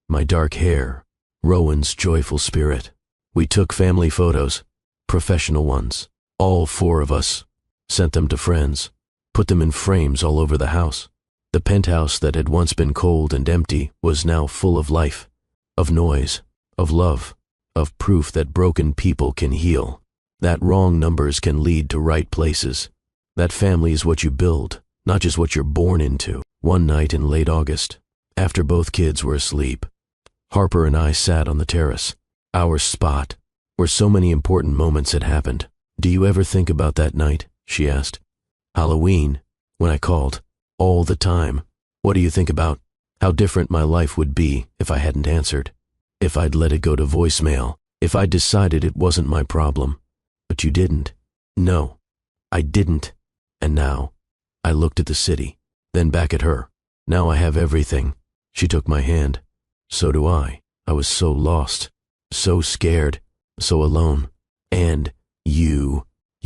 my dark hair, Rowan's joyful spirit. We took family photos, professional ones, all 4 of us, sent them to friends, put them in frames all over the house. The penthouse that had once been cold and empty was now full of life. of noise, of love, of proof that broken people can heal, that wrong numbers can lead to right places, that family is what you build, not just what you're born into. One night in late August, after both kids were asleep, Harper and I sat on the terrace, our spot, where so many important moments had happened. "Do you ever think about that night?" she asked. "Halloween, when I called, all the time. What do you think about how different my life would be if I hadn't answered? If I'd let it go to voicemail, if I'd decided it wasn't my problem. But you didn't." "No, I didn't." And now, I looked at the city, then back at her. "Now I have everything." She took my hand. "So do I. I was so lost, so scared, so alone. And you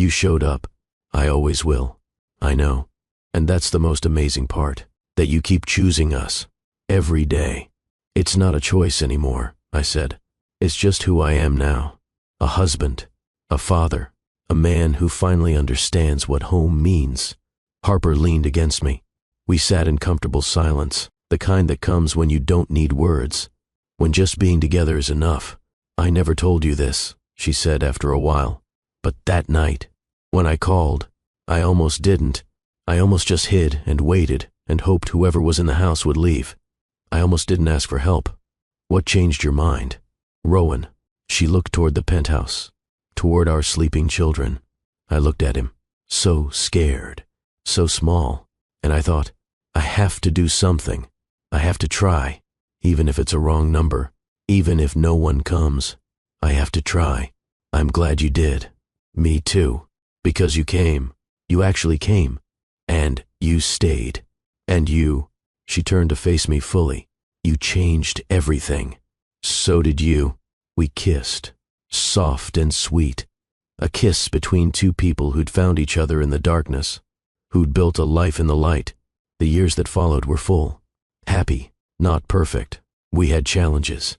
showed up. I always will. I know. And that's the most amazing part, that you keep choosing us. Every day." "It's not a choice anymore," I said. "It's just who I am now. A husband, a father, a man who finally understands what home means." Harper leaned against me. We sat in comfortable silence, the kind that comes when you don't need words, when just being together is enough. "I never told you this," she said after a while. "But that night, when I called, I almost didn't. I almost just hid and waited and hoped whoever was in the house would leave. I almost didn't ask for help. What changed your mind?" "Rowan." She looked toward the penthouse, toward our sleeping children. I looked at him, so scared, so small, and I thought, I have to do something. I have to try, even if it's a wrong number, even if no one comes. I have to try. I'm glad you did. Me too. Because you came. You actually came. And you stayed. And you, she turned to face me fully, you changed everything. So did you. We kissed, soft and sweet. A kiss between two people who'd found each other in the darkness, who'd built a life in the light. The years that followed were full. Happy, not perfect. We had challenges,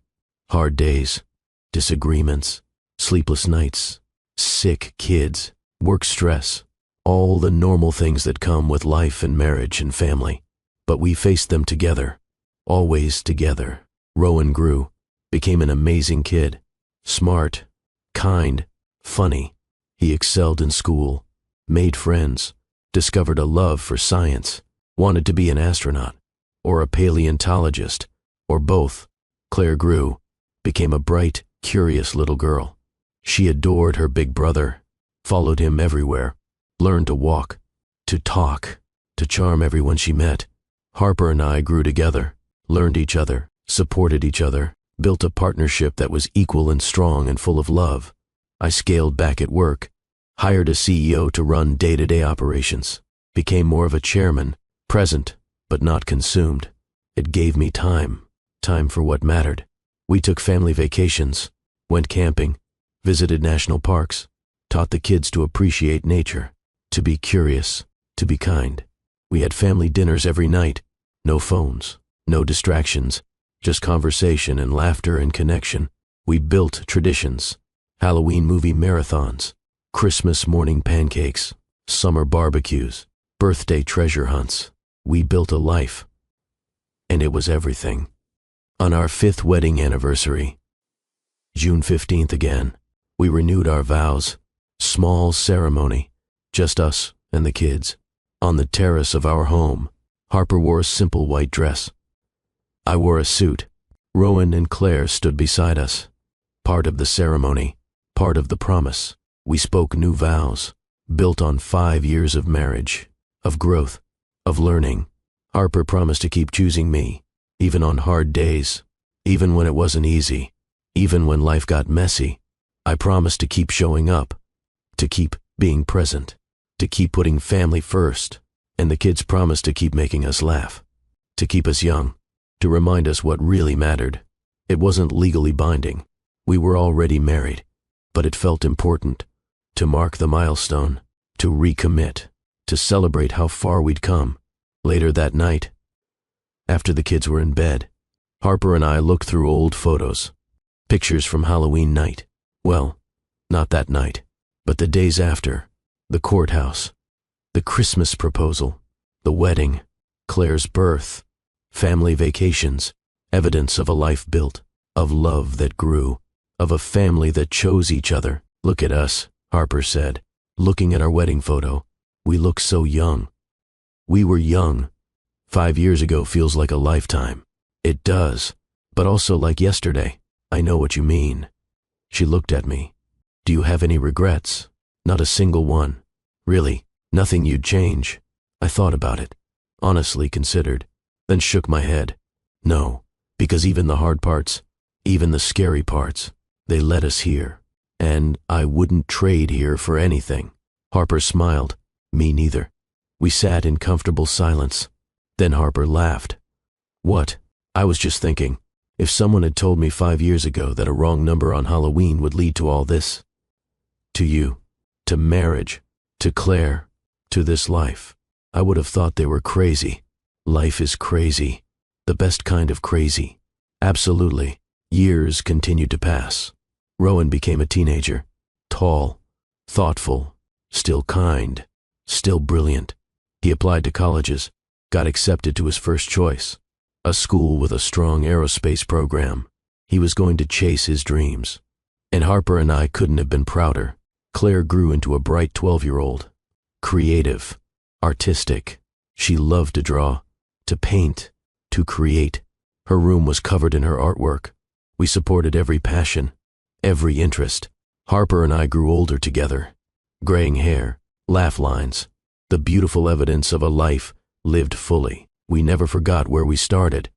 hard days, disagreements, sleepless nights, sick kids, work stress, all the normal things that come with life and marriage and family. But we faced them together, always together. Rowan grew, became an amazing kid, smart, kind, funny. He excelled in school, made friends, discovered a love for science, wanted to be an astronaut, or a paleontologist, or both. Claire grew, became a bright, curious little girl. She adored her big brother, followed him everywhere, learned to walk, to talk, to charm everyone she met. Harper and I grew together, learned each other, supported each other, built a partnership that was equal and strong and full of love. I scaled back at work, hired a CEO to run day-to-day operations, became more of a chairman, present but not consumed. It gave me time for what mattered. We took family vacations, went camping, visited national parks, taught the kids to appreciate nature, to be curious, to be kind. We had family dinners every night, no phones, no distractions, just conversation and laughter and connection. We built traditions, Halloween movie marathons, Christmas morning pancakes, summer barbecues, birthday treasure hunts. We built a life, and it was everything. On our 5th wedding anniversary, June 15th again, we renewed our vows. Small ceremony, just us and the kids. On the terrace of our home, Harper wore a simple white dress. I wore a suit. Rowan and Claire stood beside us. Part of the ceremony, part of the promise. We spoke new vows, built on 5 years of marriage, of growth, of learning. Harper promised to keep choosing me, even on hard days, even when it wasn't easy, even when life got messy. I promised to keep showing up, to keep being present, to keep putting family first, and the kids promised to keep making us laugh, to keep us young, to remind us what really mattered. It wasn't legally binding. We were already married, but it felt important, to mark the milestone, to recommit, to celebrate how far we'd come. Later that night, after the kids were in bed, Harper and I looked through old photos, pictures from Halloween night. Well, not that night, but the days after, the courthouse, the Christmas proposal, the wedding, Claire's birth, family vacations, evidence of a life built. of love that grew, of a family that chose each other. Look at us, Harper said, looking at our wedding photo. We look so young. We were young. 5 years ago feels like a lifetime. It does, but also like yesterday. I know what you mean. She looked at me. Do you have any regrets? Not a single one. Really, nothing you'd change. I thought about it, honestly considered, then shook my head. No, because even the hard parts, even the scary parts, they led us here. And I wouldn't trade here for anything. Harper smiled. Me neither. We sat in comfortable silence. Then Harper laughed. What? I was just thinking, if someone had told me 5 years ago that a wrong number on Halloween would lead to all this, to you, to marriage, to Claire, to this life, I would have thought they were crazy. Life is crazy. The best kind of crazy. Absolutely. Years continued to pass. Rowan became a teenager. Tall, thoughtful, still kind, still brilliant. He applied to colleges, got accepted to his first choice, a school with a strong aerospace program. He was going to chase his dreams. And Harper and I couldn't have been prouder. Claire grew into a bright 12-year-old. Creative, artistic. She loved to draw, to paint, to create. Her room was covered in her artwork. We supported every passion, every interest. Harper and I grew older together. Graying hair, laugh lines, the beautiful evidence of a life lived fully. We never forgot where we started.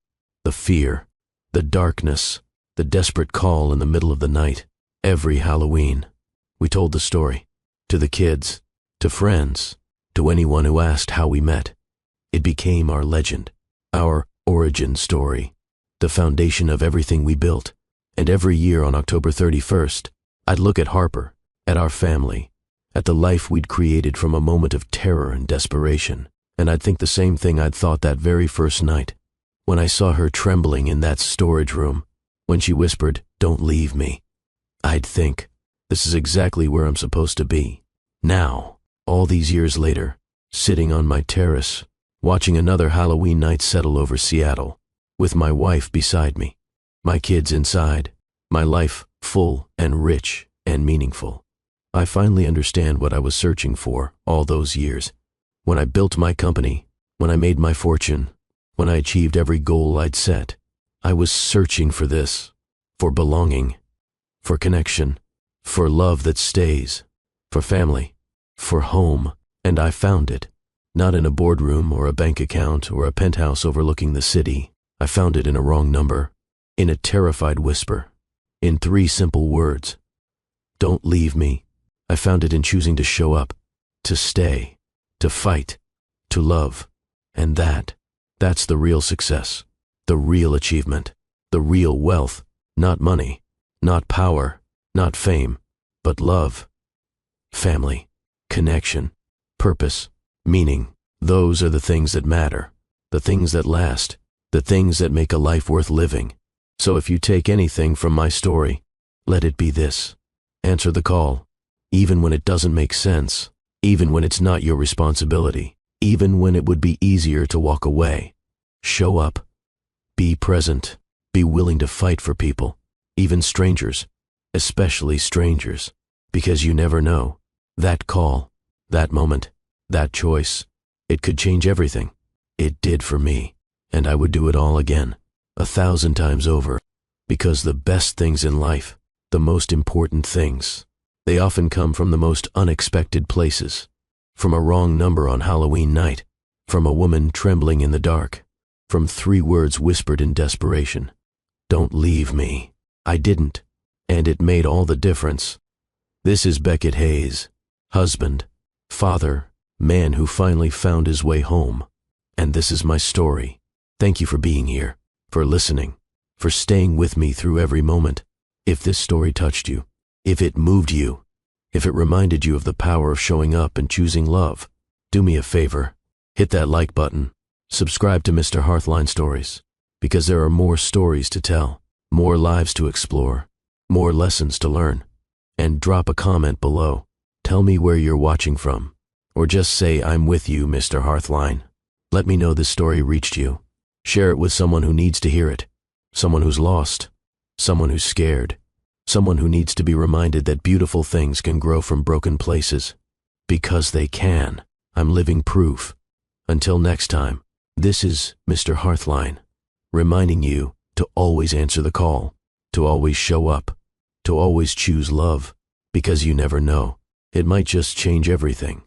The fear, the darkness, the desperate call in the middle of the night. Every Halloween, we told the story. To the kids, to friends, to anyone who asked how we met. It became our legend, our origin story, the foundation of everything we built. And every year on October 31st, I'd look at Harper, at our family, at the life we'd created from a moment of terror and desperation, and I'd think the same thing I'd thought that very first night, when I saw her trembling in that storage room, when she whispered, "Don't leave me." I'd think, this is exactly where I'm supposed to be. Now, all these years later, sitting on my terrace, watching another Halloween night settle over Seattle, with my wife beside me, my kids inside, my life full and rich and meaningful. I finally understand what I was searching for all those years. When I built my company, when I made my fortune, when I achieved every goal I'd set, I was searching for this, for belonging, for connection, for love that stays, for family, for home, and I found it. Not in a boardroom or a bank account or a penthouse overlooking the city. I found it in a wrong number, in a terrified whisper, in 3 simple words. Don't leave me. I found it in choosing to show up, to stay, to fight, to love. And that's the real success, the real achievement, the real wealth. Not money, not power, not fame, but love, family, connection, purpose, meaning. Those are the things that matter, the things that last, the things that make a life worth living. So if you take anything from my story, let it be this. Answer the call, even when it doesn't make sense, even when it's not your responsibility, even when it would be easier to walk away. Show up. Be present. Be willing to fight for people, even strangers, especially strangers, because you never know. That call, that moment, that choice, it could change everything. It did for me, and I would do it all again, 1,000 times over, because the best things in life, the most important things, they often come from the most unexpected places, from a wrong number on Halloween night, from a woman trembling in the dark, from 3 words whispered in desperation. Don't leave me. I didn't, and it made all the difference. This is Beckett Hayes, husband, father, man who finally found his way home. And this is my story. Thank you for being here, for listening, for staying with me through every moment. If this story touched you, if it moved you, if it reminded you of the power of showing up and choosing love, do me a favor. Hit that like button. Subscribe to Mr. Hearthline Stories, because there are more stories to tell, more lives to explore, more lessons to learn. And drop a comment below. Tell me where you're watching from, or just say, "I'm with you, Mr. Hearthline." Let me know this story reached you. Share it with someone who needs to hear it, someone who's lost, someone who's scared, someone who needs to be reminded that beautiful things can grow from broken places. Because they can. I'm living proof. Until next time, this is Mr. Hearthline, reminding you to always answer the call, to always show up, to always choose love, because you never know. It might just change everything.